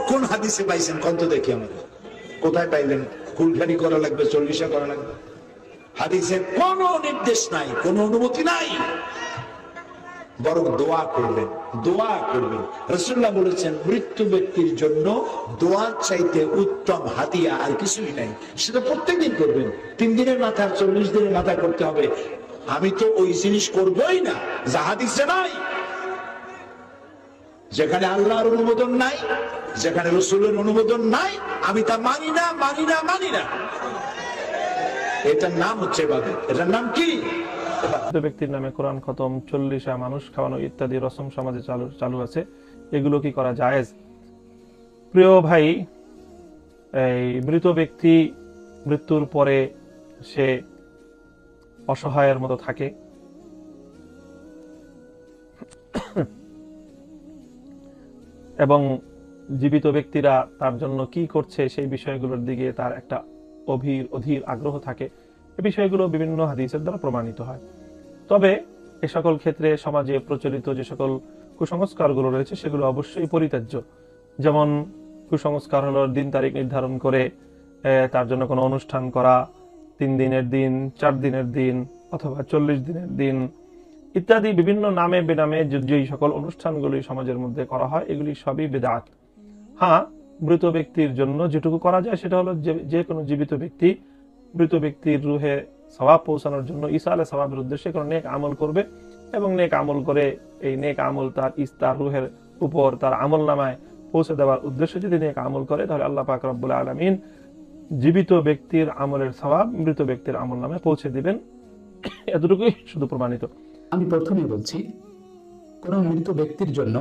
S10: কোন হাদিসে পাইছেন কত দেখি আমাদের, কোথায় পাইলেন কুলখানি করা লাগবে 40 করা লাগবে? হাদিসের কোন নির্দেশ নাই, কোন অনুমতি নাই, বরং দোয়া করবেন, দোয়া করবেন। রাসূলুল্লাহ বলেছেন মৃত্যু ব্যক্তির জন্য দোয়ার চাইতে উত্তম হাদিয়া আর কিছুই নাই। সেটা প্রত্যেকদিন করবেন, 3 দিনের মাথায় 40 দিনের মাথায় করতে হবে। আমি তো ওই জিনিস করবই না যা হাদিসে নাই, যেখানে আল্লাহর অনুমোদন নাই, যেখানে রাসূলের অনুমোদন নাই, আমি তা মানি না, মানি না, মানি না। এটার নাম হচ্ছে ইবাদত। এটার নাম কি?
S11: মৃত ব্যক্তির নামে কোরআন খতম, 40 মানুষ খাওয়ানো ইত্যাদি রসম সমাজে চালু আছে, এগুলো কি করা জায়েজ? প্রিয় ভাই, এই মৃত ব্যক্তি মৃত্যুর পরে সে অসহায়ের মতো থাকে, এবং জীবিত ব্যক্তিরা তার জন্য কি করছে সেই বিষয়গুলোর দিকে তার একটা অধীর আগ্রহ থাকে। এই বিষয়গুলো বিভিন্ন হাদিসের দ্বারা প্রমাণিত হয়। তবে এ সকল ক্ষেত্রে সমাজে প্রচলিত যে সকল কুসংস্কারগুলো রয়েছে সেগুলো অবশ্যই পরিত্যাজ্য। যেমন কুসংস্কার হলো দিন তারিখ নির্ধারণ করে তার জন্য কোনো অনুষ্ঠান করা, 3 দিনের দিন, 4 দিনের দিন, অথবা 40 দিনের দিন ইত্যাদি বিভিন্ন নামে বেনামে যেই সকল অনুষ্ঠানগুলি সমাজের মধ্যে করা হয় এগুলি সবই বিদআত। হ্যাঁ, মৃত ব্যক্তির জন্য যেটুকু করা যায় সেটা হলো যে কোনো জীবিত ব্যক্তি মৃত ব্যক্তির রুহে সওয়াব পৌঁছানোর জন্য ইসালে সওয়াবের উদ্দেশ্যে কোনো নেক আমল করবে, এবং নেক আমল করে এই নেক আমল তার রুহের উপর তার আমল নামায় পৌঁছে দেওয়ার উদ্দেশ্যে যদি নেক আমল করে, তাহলে আল্লাহ পাক রব্বুল আলামিন জীবিত ব্যক্তির আমলের সওয়াব মৃত ব্যক্তির আমল নামে পৌঁছে দিবেন। এতটুকুই শুধু প্রমাণিত।
S12: আমি প্রথমে বলছি, কোনো মৃত ব্যক্তির জন্য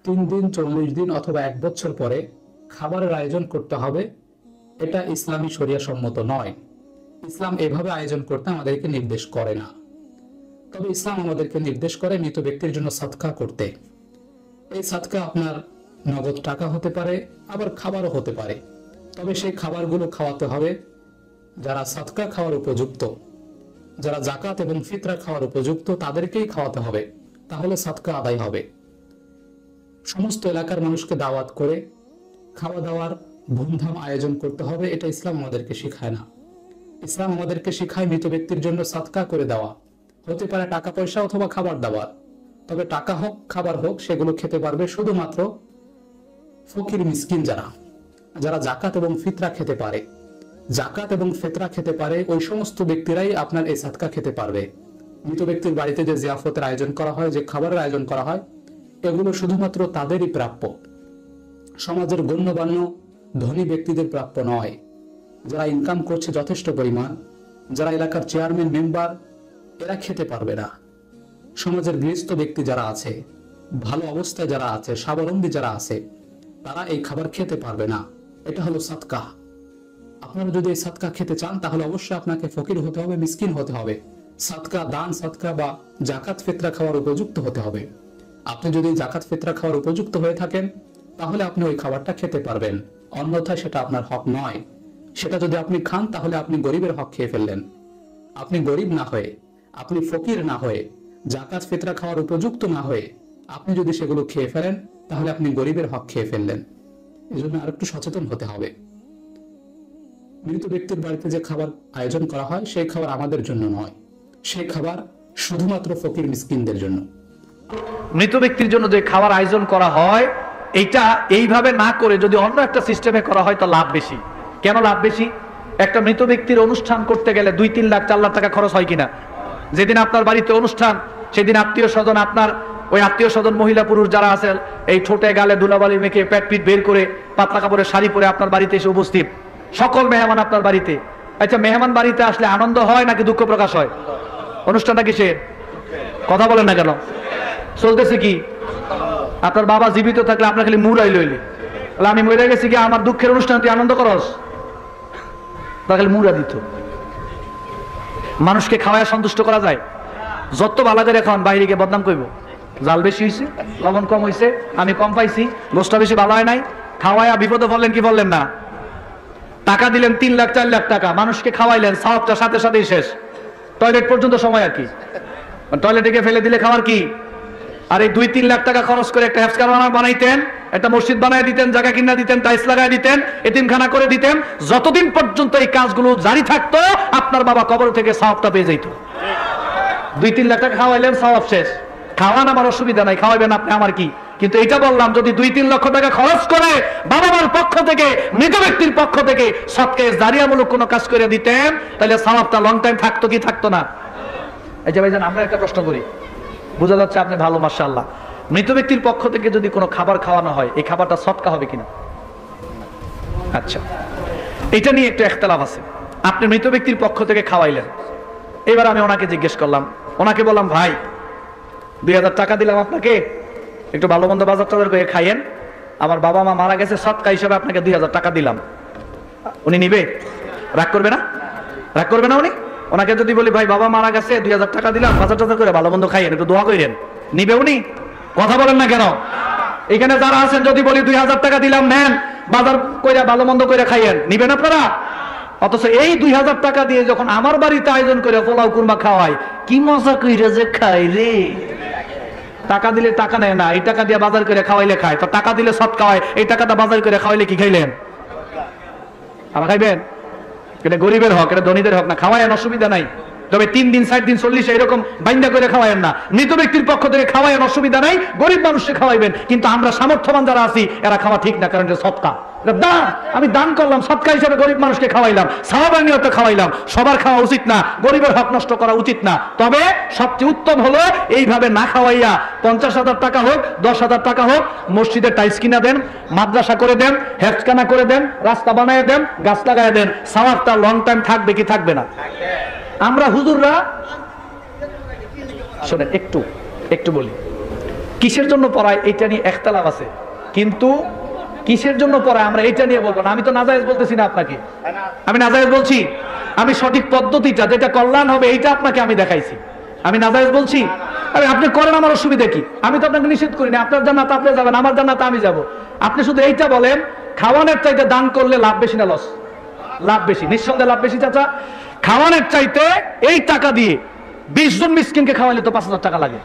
S12: 3 দিন, 40 দিন অথবা 1 বছর পরে খাবারের আয়োজন করতে হবে, এটা ইসলামী শরিয়া সম্মত নয়। ইসলাম এভাবে আয়োজন করতে আমাদেরকে নির্দেশ করে না। তবে ইসলাম আমাদেরকে নির্দেশ করে মৃত ব্যক্তির জন্য সাদকা করতে। এই সাদকা আপনার নগদ টাকা হতে পারে, আবার খাবারও হতে পারে। তবে সেই খাবারগুলো খাওয়াতে হবে যারা সাদকা খাওয়ার উপযুক্ত, যারা জাকাত এবং ফিতরা খাওয়ার উপযুক্ত, তাদেরকেই খাওয়াতে হবে, তাহলে সাদকা আদায় হবে। সমস্ত এলাকার মানুষকে দাওয়াত করে খাওয়া দাওয়ার ধুমধাম আয়োজন করতে হবে, এটা ইসলাম আমাদেরকে শিখায় না। ইসলাম আমাদেরকে শিখায় মৃত ব্যক্তির জন্য সাদকা করে দেওয়া, হতে পারে টাকা পয়সা অথবা খাবার দাবার। তবে টাকা হোক খাবার হোক সেগুলো খেতে পারবে শুধুমাত্র ফকির মিসকিন, যারা জাকাত এবং ফিতরা খেতে পারে। জাকাত এবং ফিতরা খেতে পারে ওই সমস্ত ব্যক্তিরাই আপনার এই সাদকা খেতে পারবে। মৃত ব্যক্তির বাড়িতে যে জিয়াফতের আয়োজন করা হয়, যে খাবারের আয়োজন করা হয়, এগুলো শুধুমাত্র তাদেরই প্রাপ্য, সমাজের গণ্যমান্য ধনী ব্যক্তিদের প্রাপ্য নয়। যারা ইনকাম করছে যথেষ্ট পরিমাণ, যারা এলাকার চেয়ারম্যান মেম্বার, এরা খেতে পারবে না। সমাজের গৃহস্থ ব্যক্তি যারা আছে, ভালো অবস্থায় যারা আছে, স্বাবলম্বী যারা আছে, তারা এই খাবার খেতে পারবে না। এটা হলো সাদকা। আপনারা যদি এই সাদকা খেতে চান তাহলে অবশ্যই আপনাকে ফকির হতে হবে, মিসকিন হতে হবে, সাদকা দান সাদকা বা জাকাত ফিতরা খাওয়ার উপযুক্ত হতে হবে। আপনি যদি জাকাত ফিতরা খাওয়ার উপযুক্ত হয়ে থাকেন তাহলে আপনি ওই খাবারটা খেতে পারবেন, অন্যথায় সেটা আপনার হক নয়। সেটা যদি আপনি খান তাহলে আপনি গরিবের হক খেয়ে ফেললেন। আপনি গরিব না হয়ে, আপনি ফকির না হয়ে, জাকাত ফিতরা খাওয়ার উপযুক্ত না হয়ে আপনি যদি সেগুলো খেয়ে ফেলেন তাহলে আপনি গরিবের হক খেয়ে ফেললেন। এই জন্য আরেকটু সচেতন হতে হবে। মৃত ব্যক্তির বাড়িতে যে খাবার আয়োজন করা হয় সেই খাবার আমাদের জন্য নয়, সেই খাবার শুধুমাত্র ফকির মিসকিনদের জন্য।
S13: মৃত ব্যক্তির জন্য যে খাবার আয়োজন করা হয় এটা এইভাবে না করে যদি অন্য একটা সিস্টেমে করা হয় তো লাভ বেশি। কেন লাভ বেশি? একটা মৃত ব্যক্তির অনুষ্ঠান করতে গেলে 2-3 লাখ 4 লাখ টাকা খরচ হয় কিনা? যেদিন আপনার বাড়িতে অনুষ্ঠান সেদিন আত্মীয় স্বজন, আপনার ওই আত্মীয় স্বজন মহিলা পুরুষ যারা আছে এই ঠোঁটে গালে ধুলাবালি মেখে পেট পিট বের করে পাতলা কাপড়ের শাড়ি পরে আপনার বাড়িতে এসে উপস্থিত, সকল মেহমান আপনার বাড়িতে। আচ্ছা, মেহমান বাড়িতে আসলে আনন্দ হয় নাকি দুঃখ প্রকাশ হয়? অনুষ্ঠানটা কিসের? কথা বলেন না কেন? চলতেছে কি? আপনার বাবা জীবিত থাকলে আপনার খালি মুড়াই লইলে, আমি মরে গেছি কি আমার দুঃখের অনুষ্ঠান তুই আনন্দ করস, তা খালি মুড়া দিত। মানুষকে খাওয়ায় সন্তুষ্ট করা যায়? যত ভালো করে খাওয়ান বাইরে গিয়ে বদনাম করব, জাল বেশি হয়েছে, লবণ কম হয়েছে, আমি কম পাইছি, গোষ্ঠটা বেশি ভালো হয় নাই, খাওয়াইয়া বিপদে পড়লেন কি বললেন না? টাকা দিলেন 3 লাখ 4 লাখ টাকা, মানুষকে খাওয়াইলেন, সওয়াবটা সাথে সাথেই শেষ, টয়লেট পর্যন্ত সময় আর কি, টয়লেটে গিয়ে ফেলে দিলে খাওয়ার কি? আর এই 2-3 লাখ টাকা খরচ করে একটা হেফজখানা বানাইতেন, একটা মসজিদ বানাই দিতেন, জায়গা কিনা দিতেন, টাইলস লাগাই দিতেন, এতিমখানা করে দিতেন, যতদিন পর্যন্ত এই কাজগুলো জারি থাকতো আপনার বাবা কবর থেকে সওয়াবটা পেয়ে যেত। 2-3 লাখ টাকা খাওয়াইলেন, সওয়াব শেষ। খাওয়ান আমার অসুবিধা নাই, খাওয়াবেন আপনি, আমার কি? কিন্তু এটা বললাম যদি 2-3 লক্ষ টাকা খরচ করে বাবা মার পক্ষ থেকে, মৃত ব্যক্তির পক্ষ থেকে সবকে জারিয়ামূলক কোনো কাজ করে দিতেন, তাহলে সওয়াবটা লং টাইম থাকতো কি থাকতো না? এই যে ভাইজান আমরা একটা প্রশ্ন করি, বোঝা যাচ্ছে আপনি ভালো, মাশাআল্লাহ। মৃত ব্যক্তির পক্ষ থেকে যদি কোনো খাবার খাওয়ানো হয়, এই খাবারটা সদকা হবে কিনা? আচ্ছা, এটা নিয়ে একটু ইখতিলাফ আছে। আপনি মৃত ব্যক্তির পক্ষ থেকে খাওয়াইলেন, এবার আমি ওনাকে জিজ্ঞেস করলাম, ওনাকে বললাম ভাই 2000 টাকা দিলাম আপনাকে, একটু ভালো মন্দ বাজার টাজার করে খাইয়েন, আমার বাবা মা মারা গেছে, সদকা হিসেবে আপনাকে 2000 টাকা দিলাম। উনি নিবে? রাগ করবে না? রাগ করবে না উনি? ওনাকে যদি বলি ভাই বাবা মারা গেছে 2000 টাকা দিলাম, বাজার টাজার করে ভালো মন্দ খাইয়েন, একটু দোয়া করেন, নিবে উনি? কথা বলেন না কেন? এখানে যারা আছেন যদি বলি 2000 টাকা দিলাম, নেন, বাজার কইরা ভালো মন্দ করে খাইয়েন, নিবেন আপনারা? অথচ এই 2000 টাকা দিয়ে যখন আমার বাড়িতে আয়োজন করে পোলাও কুরমা খাওয়াই, কি মজা কইরা যে খাই রে। টাকা দিলে টাকা নেয় না, এই টাকা দিয়ে বাজার করে খাওয়াইলে খায়, তো টাকা দিলে সৎকা হয়, এই টাকাটা বাজার করে খাওয়াইলে কি খাইলেন? আবার খাইবেন? এটা গরিবের হক, এটা ধনীদের হক না, খাওয়ায়েন, অসুবিধা নাই, তবে 3 দিন 4 দিন 40 এরকম বাইন্দা করে খাওয়ায়েন না। মৃত ব্যক্তির পক্ষ থেকে খাওয়ায়েন, অসুবিধা নাই, গরিব মানুষকে খাওয়াইবেন, কিন্তু আমরা সামর্থ্যবান যারা আছি এরা খাওয়া ঠিক না, কারণ এটা সৎকা, এটা দান। আমি দান করলাম, সৎকা হিসেবে গরিব মানুষকে খাওয়াইলাম, সাহাবার নিয়তে খাওয়াইলাম, সবার খাওয়া উচিত না, গরিবের হক নষ্ট করা উচিত না। তবে সবচেয়ে উত্তম হলো এইভাবে না খাওয়াইয়া 50,000 টাকা হোক, 10,000 টাকা হোক, মসজিদে টাইলস কিনা দেন, মাদ্রাসা করে দেন, হেফজখানা করে দেন, রাস্তা বানায় দেন, গাছ লাগায় দেন, সওয়াবটা লং টাইম থাকবে কি থাকবে না? আমরা হুজুররা শোনেন, একটু বলি, কিসের জন্য পড়ায় এটা নিয়ে ইখতিলাফ আছে, কিন্তু কিসের জন্য পড়ায় আমরা এটা নিয়ে বলবো না। আমি তো নাজায়েজ বলতেছি না আপনাকে, আমি নাজায়েজ বলছি, আমি সঠিক পদ্ধতিটা যেটা কল্যাণ হবে এইটা আপনাকে আমি দেখাইছি। আমি নাজায়েজ বলছি, আরে আপনি করেন, আমার অসুবিধা কি? আমি তো আপনাকে নিষেধ করি না, আপনার জান্নাত আপনি যাবেন, আমার জান্নাত আমি যাব। আপনি শুধু এইটা বলেন, খাওয়ানোর চাইতে দান করলে লাভ বেশি না লস? লাভ বেশি, নিঃসন্দেহে লাভ বেশি চাচা। খাওয়ানোর চাইতে এই টাকা দিয়ে 20 জন মিসকিনকে খাওয়াইলে তো 5000 টাকা লাগে,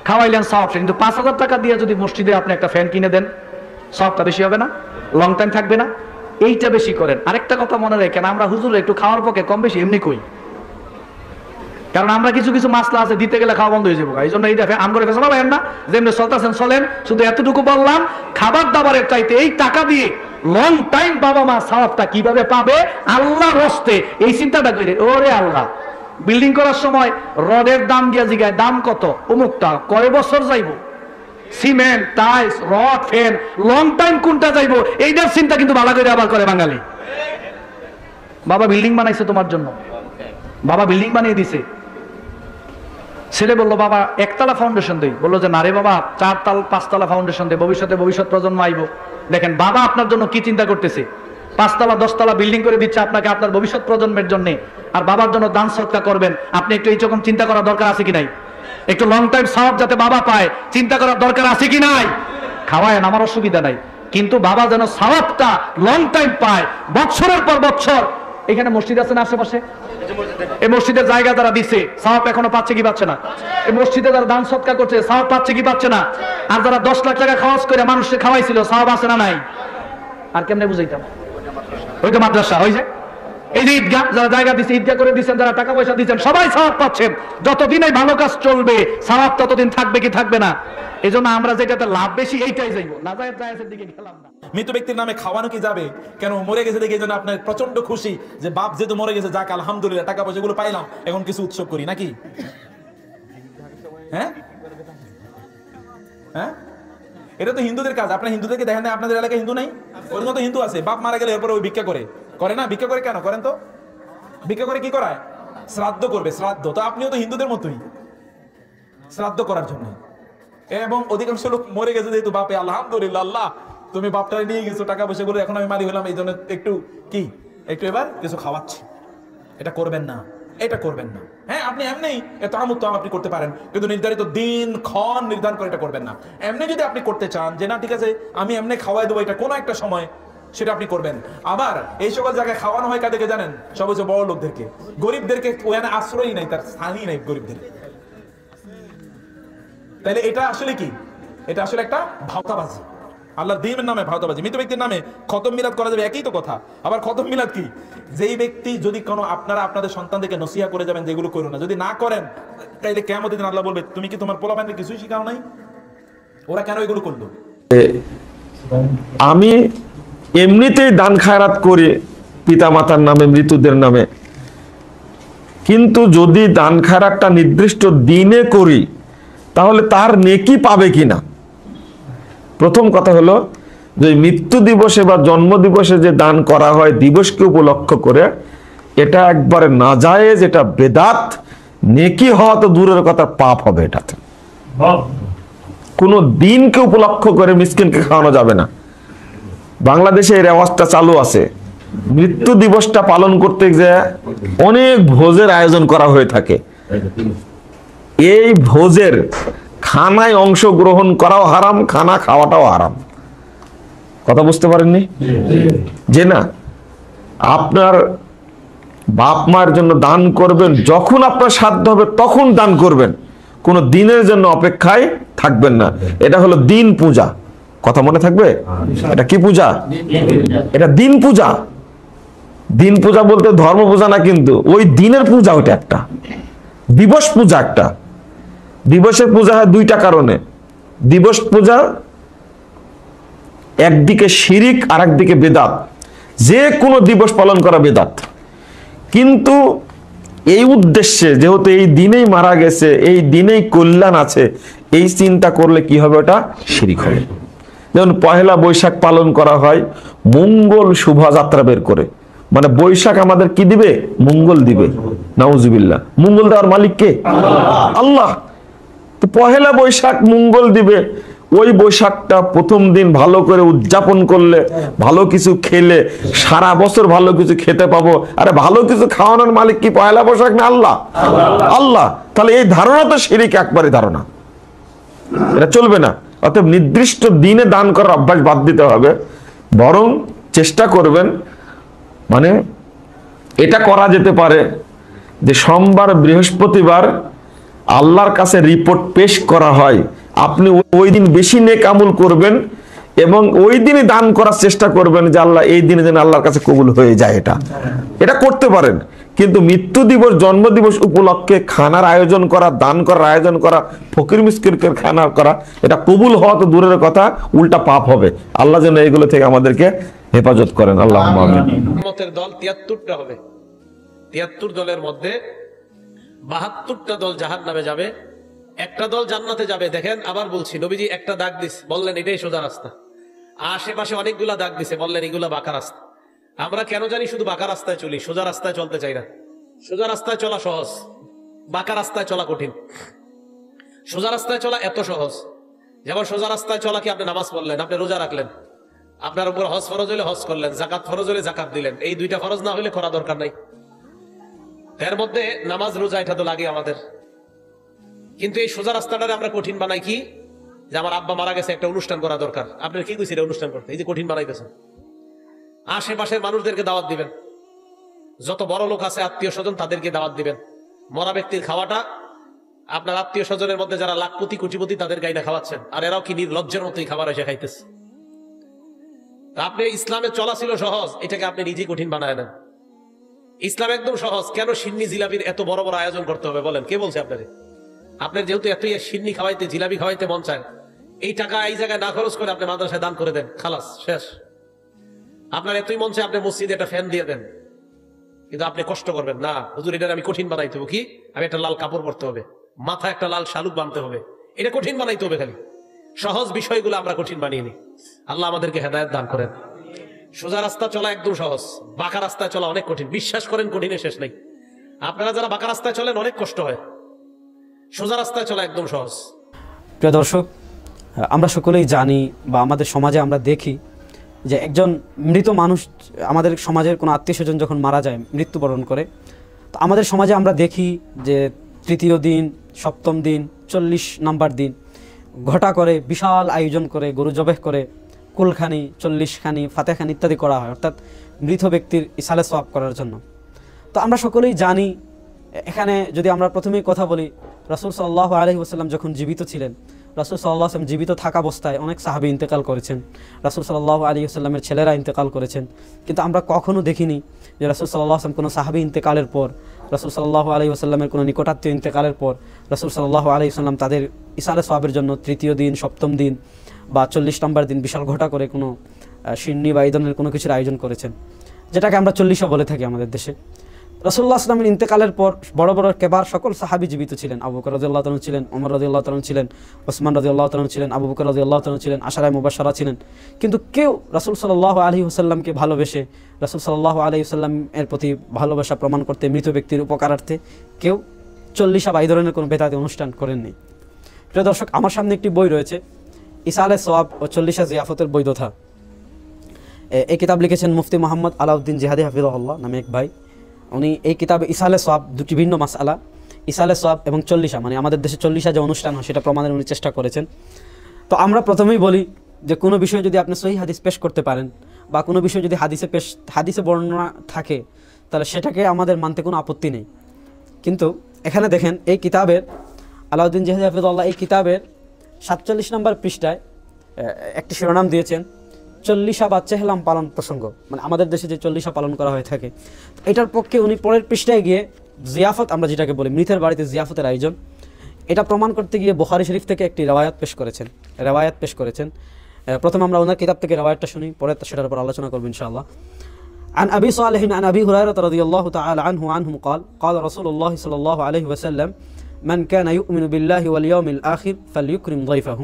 S13: খাওয়াইলেন সওয়াব, কিন্তু 5000 টাকা দিয়ে যদি মসজিদে আপনি একটা ফ্যান কিনে দেন, সওয়াবটা বেশি হবে না? লং টাইম থাকবে না? এইটা বেশি করেন। আরেকটা কথা মনে রাখেন, আমরা হুজুর একটু খাওয়ার পক্ষে কম বেশি এমনি কই, কারণ আমরা কিছু কিছু মাসলা আছে দিতে গেলে খাওয়া বন্ধ হয়ে যাবো, এই জন্য এইটা আমরা ফেসলা পাইেন না, যেমনি চলতেছেন চলেন। শুধু এতটুকু বললাম, খাবার দাবারের চাইতে এই টাকা দিয়ে লং টাইম বাবা মা সওয়াবটা কিভাবে পাবে আল্লাহর হস্তে, এই চিন্তাটা করে। ওরে আল্লাহ, বিল্ডিং করার সময় রডের দাম গিয়া জিগায় দাম কত, অমুকটা কয় বছর যাইব, cement, tiles, rod, fan, long time কোনটা যাইব, এইটার চিন্তা কিন্তু ভালো করে আবার করে বাঙালি। বাবা বিল্ডিং বানাইছে তোমার জন্য, বাবা বিল্ডিং বানিয়ে দিছে, ছেলে বললো বাবা একতলা ফাউন্ডেশন দেই, বললো যে না রে বাবা 4 তালা 5 তালা ফাউন্ডেশন দেয়, ভবিষ্যৎ প্রজন্ম আইব। দেখেন বাবা আপনার জন্য কি চিন্তা করতেছে, 5 তালা 10 তালা বিল্ডিং করে দিচ্ছে আপনাকে আপনার ভবিষ্যৎ প্রজন্মের জন্য, আর বাবার জন্য দান সদকা করবেন। আপনি একটু এইরকম চিন্তা করার দরকার আছে কি নাই? একটু লং টাইম সওয়াব যাতে বাবা পায় চিন্তা করার দরকার আছে কি নাই? খাওয়ায়েন, আমার অসুবিধা নাই, কিন্তু বাবা যেন সওয়াবটা লং টাইম পায়, বছরের পর বছর। এখানে মসজিদ আছে না আশেপাশে? এই মসজিদের জায়গা যারা দিচ্ছে সওয়াব এখনো পাচ্ছে কি পাচ্ছে না? এই মসজিদে যারা দান সদকা করছে সওয়াব পাচ্ছে কি পাচ্ছে না? আর যারা 10 লাখ টাকা খরচ করে মানুষকে খাওয়াইছিল সওয়াব আছে না নাই? আর কেমনে বুঝাইতাম? ওই তো মাদ্রাসা, ওই যে এই যে ঈদগাহ যারা জায়গা দিচ্ছে, ঈদগাহ করে দিচ্ছেন, যারা টাকা পয়সা দিচ্ছেন, সবাই সওয়াব পাচ্ছেন। যতদিন এই ভালো কাজ চলবে সওয়াব ততদিন থাকবে কি থাকবে না? এই জন্য আমরা যেটাতে লাভ বেশি এইটাই যাইবো, নাজায়েজ জায়েজের দিকে গেলাম না।
S3: মৃত ব্যক্তির নামে খাওয়ানো কি যাবে? কেন মরে গেছে দেখে যেন আপনার প্রচন্ড খুশি যে বাপ যেহেতু মরে গেছে, যাক আলহামদুলিল্লাহ, টাকা পয়সা গুলো পাইলাম, এখন কিছু উৎসব করি নাকি? হ্যাঁ হ্যাঁ, এটা তো হিন্দুদের কাজ। আপনার হিন্দুদেরকে দেখেন না, আপনাদের এলাকায় হিন্দু নাই? ওর মতো হিন্দু আছে, বাপ মারা গেলে এরপরে ওই ভিক্ষা করে না? ভিক্ষা করে কেন করেন? তো ভিক্ষা করে কি করায়? শ্রাদ্ধ করবে, শ্রাদ্ধ। তো আপনিও তো হিন্দুদের মতোই, শ্রাদ্ধ করার জন্য। এবং অধিকাংশ লোক মরে গেছে যেহেতু বাপে, আলহামদুলিল্লাহ, আল্লাহ তুমি বাপটা নিয়ে গেছো, টাকা পয়সা গুলো এখন আমি মারি হলাম, এই জন্য একটু এবার কিছু খাওয়াচ্ছি। এটা করবেন না। এটা করবেন না। হ্যাঁ, আপনি এমনি তামুত্তাম আপনি করতে পারেন, কিন্তু নির্ধারিত দিন ক্ষণ নির্ধারণ করে এটা করবেন না। এমনি যদি আপনি করতে চান যে না ঠিক আছে আমি এমনি খাওয়াই দেবো এটা কোনো একটা সময়, সেটা আপনি করবেন। আবার এই সকল জায়গায় খাওয়ানো হয় কাদেরকে জানেন? সব হচ্ছে বড় লোকদেরকে, গরিবদেরকে ওখানে আশ্রয়ই নাই, তার স্থানই নাই গরিবদের। তাহলে এটা আসলে কি? এটা আসলে একটা ভাওতাবাজি, আল্লাহর দ্বীনের নামে ভাওতাবাজি। মৃত ব্যক্তির নামে খতম মিলাদ করা যাবে, একই তো কথা। আবার খতম মিলাদ কি? যেই ব্যক্তি যদি কোনো আপনারা আপনাদের সন্তানদেরকে নসিহা করে যাবেন যেগুলো করো না, যদি না করেন তাইলে কিয়ামতের দিন আল্লাহ বলবে তুমি কি তোমার পোলাপানকে কিছুই শিখাও নাই? ওরা কেন এগুলো করলো?
S1: আমি এমনিতেই দান খায়রাত করি পিতা মাতার নামে, মৃতদের নামে, কিন্তু যদি দান খায়রাতটা নির্দিষ্ট দিনে করি তাহলে তার নেকি পাবে কিনা। প্রথম কথা হলো যে মৃত্যু দিবসে বা জন্ম দিবসে যে দান করা হয় দিবসকে উপলক্ষ করে, এটা একবারে নাজায়েজ, এটা বেদাত। নেকি হওয়া তো দূরের কথা, পাপ হবে এটাতে। কোনো দিনকে উপলক্ষ করে মিসকিনকে খাওয়ানো যাবে না। বাংলাদেশে এই রেওয়াজটা চালু আছে, মৃত্যু দিবসটা পালন করতে গিয়ে অনেক ভোজের আয়োজন করা হয়ে থাকে। এই ভোজের খানায় অংশগ্রহণ করাও হারাম, খানা খাওয়াটাও হারাম। কথা বুঝতে পারেননি? যে না, আপনার বাপ মায়ের জন্য দান করবেন, যখন আপনার সাধ্য হবে তখন দান করবেন, কোনো দিনের জন্য অপেক্ষায় থাকবেন না। এটা হলো দিন পূজা। কথা মনে থাকবে? এটা কি পূজা? এটা দিন পূজা। দিন পূজা বলতে ধর্ম পূজা না, কিন্তু ওই দিনের পূজা ওটা একটা দিবস পূজা। একটা দিবসের পূজা হয় দুইটা কারণে। দিবস পূজা একদিকে শিরিক আর একদিকে বেদাত। যে কোনো দিবস পালন করা বেদাত, কিন্তু এই উদ্দেশ্যে যেহেতু এই দিনেই মারা গেছে, এই দিনেই কল্যাণ আছে, এই চিন্তা করলে কি হবে? ওটা শিরিক হবে। যেমন পহেলা বৈশাখ পালন করা হয় মঙ্গল শোভাযাত্রা বের করে, মানে বৈশাখ আমাদের কি দিবে? মঙ্গল দিবে। নাউজুবিল্লাহ। মঙ্গল দেওয়ার মালিক কে? আল্লাহ। তো পহেলা বৈশাখ মঙ্গল দিবে, ওই বৈশাখটা প্রথম দিন ভালো করে উদযাপন করলে, ভালো কিছু খেলে সারা বছর ভালো কিছু খেতে পাবো। আরে ভালো কিছু খাওয়ানোর মালিক কি পহেলা বৈশাখ না আল্লাহ? আল্লাহ। তাহলে এই ধারণা তো শিরিক একবারে ধারণা, এটা চলবে না। অতএব নির্দিষ্ট দিনে দান করার অভ্যাস বাদ দিতে হবে। বরং চেষ্টা করবেন, মানে এটা করা যেতে পারে যে সোমবার বৃহস্পতিবার আল্লাহর কাছে রিপোর্ট পেশ করা হয়, আপনি ওই দিন বেশি নেক আমল করবেন এবং ওই দিনই দান করার চেষ্টা করবেন যে আল্লাহ এই দিনে যেন আল্লাহর কাছে কবুল হয়ে যায়। এটা করতে পারেন, কিন্তু মৃত্যু দিবস জন্ম দিবস উপলক্ষে খানার আয়োজন করা, দান করার আয়োজন করা, ফকির মিসকিনকে খানা করা, এটা কবুল হওয়া তো দূরের কথা, উল্টা পাপ হবে। আল্লাহ যেন এগুলো থেকে আমাদেরকে হেফাজত করেন। আল্লাহ আমিন।
S19: উম্মতের দল 73টা হবে। 73 দলের মধ্যে 72টা দল জাহান্নামে যাবে, একটা দল জান্নাতে যাবে। দেখেন, আবার বলছি, নবীজি একটা দাগ দিছে, বললেন এটাই সোজা রাস্তা। আশেপাশে অনেকগুলা দাগ দিছে, বললেন এগুলা বাঁকা রাস্তা। আমরা কেন জানি শুধু বাঁকা রাস্তায় চলি, সোজা রাস্তায় চলতে চাই না। সোজা রাস্তায় চলা সহজ, বাঁকা রাস্তায় চলা কঠিন। সোজা রাস্তায় চলা এত সহজ, যেমন সোজা রাস্তায় চলা কি আপনি নামাজ পড়লেন, আপনি রোজা রাখলেন, আপনার উপর হজ ফরজ হলে হজ করলেন, জাকাত ফরজ হলে জাকাত দিলেন। এই দুইটা ফরজ না হলে করা দরকার নাই। এর মধ্যে নামাজ রোজা এটা তো লাগে আমাদের, কিন্তু এই সোজা রাস্তাটারে আমরা কঠিন বানাই। কি যে আমার আব্বা মারা গেছে, একটা অনুষ্ঠান করা দরকার। আপনার কি কইছে অনুষ্ঠান করতে? এই যে কঠিন বানাইতেছেন। আশেপাশের মানুষদেরকে দাওয়াত দিবেন, যত বড় লোক আছে আত্মীয় স্বজন তাদেরকে দাওয়াত দিবেন। মরা ব্যক্তির খাওয়াটা আপনার আত্মীয় স্বজনের মধ্যে যারা লাখপতি কোটিপতি তাদের গাইনা খাওয়াচ্ছেন, আর এরাও কি নির্লজ্জের মতোই খাবার এসে খাইতেছে। আপনি ইসলামে চলা ছিল সহজ, এটাকে আপনি নিজেই কঠিন বানায় নেন। ইসলাম একদম সহজ, কেন সিন্নি জিলাপির এত বড় বড় আয়োজন করতে হবে বলেন? কে বলছে আপনারে? আপনার যেহেতু এতই সিন্নি খাওয়াইতে, জিলাপি খাওয়াইতে মন চায়, এই টাকা এই জায়গায় না খরচ করে আপনি মাদ্রাসায় দান করে দেন, খালাস, শেষ। আপনার এতই মন চায় আপনি মসজিদে একটা ফ্যান দিয়ে দেন, কিন্তু আপনি কষ্ট করবেন না, হুজুর এটা আমি কঠিন বানাইতে হবে। কি? আমি একটা লাল কাপড় পরতে হবে, মাথায় একটা লাল শালুক বাঁধতে হবে, এটা কঠিন বানাইতে হবে। খালি সহজ বিষয়গুলো আমরা কঠিন বানিয়ে নিই। আল্লাহ আমাদেরকে হেদায়েত দান করেন। সোজা রাস্তা চলা একদম সহজ, বাঁকা রাস্তায় চলা অনেক কঠিন। বিশ্বাস করেন, কঠিনের শেষ নেই। আপনারা যারা বাঁকা রাস্তায় চলেন অনেক কষ্ট হয়, সোজা রাস্তায় চলা একদম সহজ।
S14: প্রিয় দর্শক, আমরা সকলেই জানি বা আমাদের সমাজে আমরা দেখি যে একজন মৃত মানুষ, আমাদের সমাজের কোনো আত্মীয় স্বজন যখন মারা যায়, মৃত্যুবরণ করে, তো আমাদের সমাজে আমরা দেখি যে তৃতীয় দিন, সপ্তম দিন, 40 নাম্বার দিন ঘটা করে বিশাল আয়োজন করে গরু জবেহ করে কুলখানি, 40 খানি, ফাতেখানি ইত্যাদি করা হয়, অর্থাৎ মৃত ব্যক্তির ইসালে সওয়াব করার জন্য। তো আমরা সকলেই জানি, এখানে যদি আমরা প্রথমেই কথা বলি, রাসূল সাল্লাল্লাহু আলাইহি ওয়াসাল্লাম যখন জীবিত ছিলেন, রাসূল সাল্লাল্লাহু আলাইহি ওয়াসাল্লাম জীবিত থাকা অবস্থায় অনেক সাহাবী ইন্তেকাল করেছেন, রাসূল সাল্লাল্লাহু আলাইহি ওয়াসাল্লামের ছেলেরা ইন্তেকাল করেছেন, কিন্তু আমরা কখনো দেখিনি যে রাসূল সাল্লাল্লাহু আলাইহি ওয়াসাল্লাম কোনো সাহাবী ইন্তেকালের পর, রাসূল সাল্লাল্লাহু আলাইহি ওয়াসাল্লামের কোনো নিকটাত্মীয় ইন্তেকালের পর রাসূল সাল্লাল্লাহু আলাইহি ওয়াসাল্লাম তাদের ইসালে সওয়াবের জন্য তৃতীয় দিন, সপ্তম দিন বা 40 নম্বর দিন বিশাল ঘটা করে কোনো সিন্নি বা এই ধরনের কোনো কিছুর আয়োজন করেছেন, যেটাকে আমরা 40 বলে থাকি আমাদের দেশে। রাসূলুল্লাহ সাল্লাল্লাহু আলাইহি ওয়াসাল্লামের ইন্তেকালের পর বড় বড় কেবার সকল সাহাবী জীবিত ছিলেন। আবু বকর রাদিয়াল্লাহু তাআলা ছিলেন, ওমর রাদিয়াল্লাহু তাআলা ছিলেন, ওসমান রাদিয়াল্লাহু তাআলা ছিলেন, আবু বকর রাদিয়াল্লাহু তাআলা ছিলেন, আশারায়ে মুবাশশারা ছিলেন, কিন্তু কেউ রাসূল সাল্লাল্লাহু আলাইহি ওয়াসাল্লামকে ভালোবেসে রাসূল সাল্লাল্লাহু আলাইহি ওয়াসাল্লাম এর প্রতি ভালোবাসা প্রমাণ করতে, মৃত ব্যক্তির উপকারার্থে কেউ 40 বা এই ধরনের কোনো বেদাতি অনুষ্ঠান করেননি। প্রিয় দর্শক, আমার সামনে একটি বই রয়েছে, ইসালে সওয়াব ও 40 জিয়াফতের বৈধতা। এই কিতাব লিখেছেন মুফতি মোহাম্মদ আলাউদ্দিন জিহাদি হাফিজাহুল্লাহ নামে এক ভাই। উনি এই কিতাবে ইসালে সওয়াব, দুটি ভিন্ন মাসআলা, ইসালে সওয়াব এবং 40 মানে আমাদের দেশে 40 যে অনুষ্ঠান হয় সেটা প্রমাণের উনি চেষ্টা করেছেন। তো আমরা প্রথমেই বলি যে কোনো বিষয়ে যদি আপনি সহিহ হাদিস পেশ করতে পারেন বা কোনো বিষয় যদি হাদিসে বর্ণনা থাকে, তাহলে সেটাকে আমাদের মানতে কোনো আপত্তি নেই। কিন্তু এখানে দেখেন, এই কিতাবের আলাউদ্দিন জিহাদি হাফিজাহুল্লাহ এই কিতাবের 47 নম্বর পৃষ্ঠায় একটি শিরোনাম দিয়েছেন 40 বা চেহলাম পালন প্রসঙ্গ, মানে আমাদের দেশে যে 40 পালন করা হয়ে থাকে। এটার পক্ষে উনি পরের পৃষ্ঠায় গিয়ে জিয়াফত, আমরা যেটাকে বলি মৃতের বাড়িতে জিয়াফতের আয়োজন, এটা প্রমাণ করতে গিয়ে বুখারী শরীফ থেকে একটি রেওয়ায়াত পেশ করেছেন। প্রথমে আমরা ওনার কিতাব থেকে রেওয়ায়াতটা শুনি, পরে সেটার উপর আলোচনা করব ইনশাআল্লাহ। عن أبي صالح عن أبي هريرة رضي الله تعالى عنهم قال قال رسول الله صلى الله عليه وسلم من كان يؤمن بالله واليوم الآخر فليكرم ضيفه।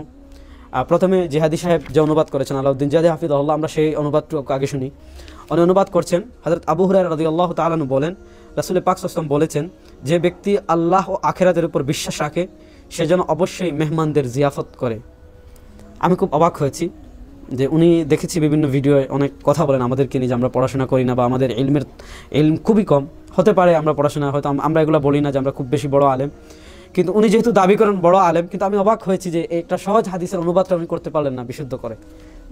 S14: প্রথমে জিহাদি সাহেব যে অনুবাদ করেছেন আলাউদ্দিন জিহাদি হাফিজাহুল্লাহ, আমরা সেই অনুবাদটুকু আগে শুনি। উনি অনুবাদ করছেন, হযরত আবু হুরায়রা রাদিয়াল্লাহু তাআলা আনহু বলেন, রাসূল পাক সাল্লাল্লাহু আলাইহি ওয়াসাল্লাম বলেছেন, যে ব্যক্তি আল্লাহ ও আখিরাতের উপর বিশ্বাস রাখে সে যেন অবশ্যই মেহমানদের জিয়াফত করে। আমি খুব অবাক হয়েছি যে উনি, দেখেছি বিভিন্ন ভিডিওয়ে অনেক কথা বলেন আমাদেরকে নিয়ে যে আমরা পড়াশোনা করি না বা আমাদের ইলম খুবই কম, হতে পারে আমরা পড়াশোনা হয়তো আমরা এগুলো বলি না যে আমরা খুব বেশি বড় আলেম, কিন্তু উনি যেহেতু দাবি করেন বড় আলেম, কিন্তু আমি অবাক হয়েছি যে একটা সহজ হাদিসের অনুবাদটা উনি করতে পারলেন না বিশুদ্ধ করে।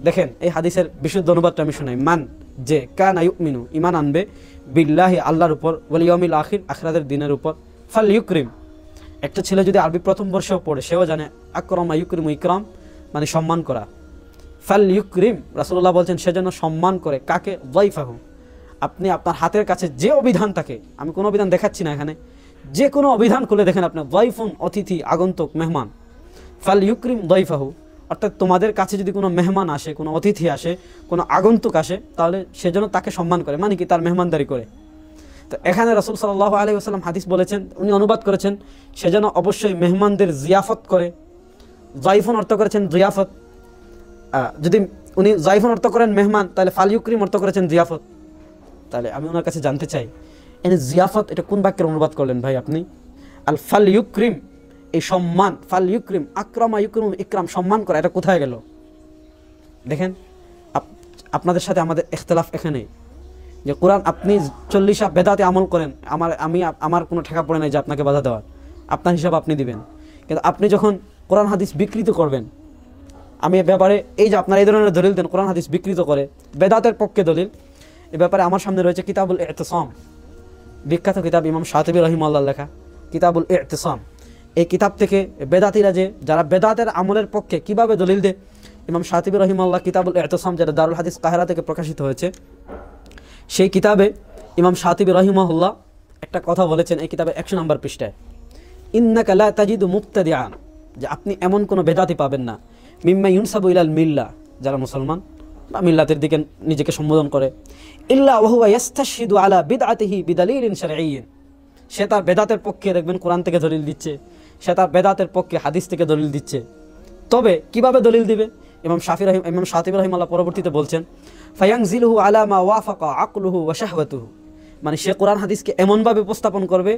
S14: দেখেন এই হাদিসের বিশুদ্ধ অনুবাদটা আমি শোনাই। মান, যে কানা ইউমিনু, ইমান আনবে, বিল্লাহি আল্লাহর উপর, ওয়াল ইয়াউমিল আখির, আখিরাতের দিনের উপর, ফাল ইউকরিম, একটা ছেলে যদি আরবি প্রথম বর্ষেও পড়ে সেও জানে আকরামা ইউকরিমু ইকরাম মানে সম্মান করা। ফাল ইউকরিম, রাসূলুল্লাহ বলছেন সে যেন সম্মান করে কাকে? যায়ফাহু, আপনি আপনার হাতের কাছে যে অভিধান থাকে, আমি কোনো অভিধান দেখাচ্ছি না এখানে, যে কোনো অভিধান খুলে দেখেন আপনার যায়ফুন, অতিথি, আগন্তুক, মেহমান। ফাল ইউকরিম যায়ফাহু, অর্থাৎ তোমাদের কাছে যদি কোনো মেহমান আসে, কোনো অতিথি আসে, কোনো আগন্তুক আসে, তাহলে সে যেন তাকে সম্মান করে, মানে কি তার মেহমানদারি করে। তো এখানে রাসূল সাল্লাল্লাহু আলাইহি ওয়াসাল্লাম হাদিস বলেছেন, উনি অনুবাদ করেছেন সে যেন অবশ্যই মেহমানদের জিয়াফত করে। যায়ফুন অর্থ করেছেন জিয়াফত, যদি উনি যায়ফুন অর্থ করেন মেহমান, তাহলে ফাল ইউকরিম অর্থ করেছেন জিয়াফত। তাহলে আমি ওনার কাছে জানতে চাই, এনে জিয়াফত এটা কোন বাক্যের অনুবাদ করলেন ভাই আপনি? আল ফাল ইউকরিম, এই সম্মান, ফাল ইউকরিম, আকরামা ইউকরিম ইকরাম, সম্মান করা, এটা কোথায় গেল? দেখেন আপনাদের সাথে আমাদের ইখতিলাফ এখানে যে কোরআন, আপনি 40 বেদাতে আমল করেন, আমার কোনো ঠেকা পড়ে নাই যে আপনাকে বাধা দেওয়ার, আপনার হিসাব আপনি দিবেন, কিন্তু আপনি যখন কোরআন হাদিস বিকৃত করবেন, আমি এ ব্যাপারে, এই যে আপনারা এই ধরনের দলিল দেন কোরআন হাদিস বিকৃত করে, বেদাতের পক্ষে দলিল, এ ব্যাপারে আমার সামনে রয়েছে কিতাবুল ইতিসাম, বিখ্যাত কিতাব, ইমাম শাতিবী রাহিমাহুল্লাহ লেখা কিতাবুল ইতিসাম। এই কিতাব থেকে বেদাতিরা যারা বেদাতের আমলের পক্ষে কিভাবে দলিল দেয়, ইমাম শাতিবী রাহিমাহুল্লাহ কিতাবুল ইতিসাম, যেটা দারুল হাদিস কাহিরা থেকে প্রকাশিত হয়েছে, সেই কিতাবে ইমাম শাতিবী রাহিমাহুল্লাহ একটা কথা বলেছেন। এই কিতাবে 100 নম্বর পৃষ্ঠায়, ইন্নাকা লা তাজিদু মুবতাদিআন, যে আপনি এমন কোনো বেদাতি পাবেন না, মিম্মা ইউনসাবু ইলাল মিল্লাহ, যারা মুসলমান বা মিল্লাতের দিকে নিজেকে সম্বোধন করে, ইল্লা ওয়া হুয়া ইস্তাশহিদু আলা বিদআতিহি বিদালিলিন শারঈয়্যিন, সে তার বেদাতের পক্ষে দেখবেন কোরআন থেকে দলিল দিচ্ছে, সে তার বেদাতের পক্ষে হাদিস থেকে দলিল দিচ্ছে। তবে কিভাবে দলিল দিবে? ইমাম শাতিবী রাহিমাহুল্লাহ পরবর্তীতে বলছেন, ফায়ানজিলুহু আলা মা ওয়াফাকা আকলুহু ওয়া শাহওয়াতুহু, মানে সে কোরআন হাদিসকে এমনভাবে উপস্থাপন করবে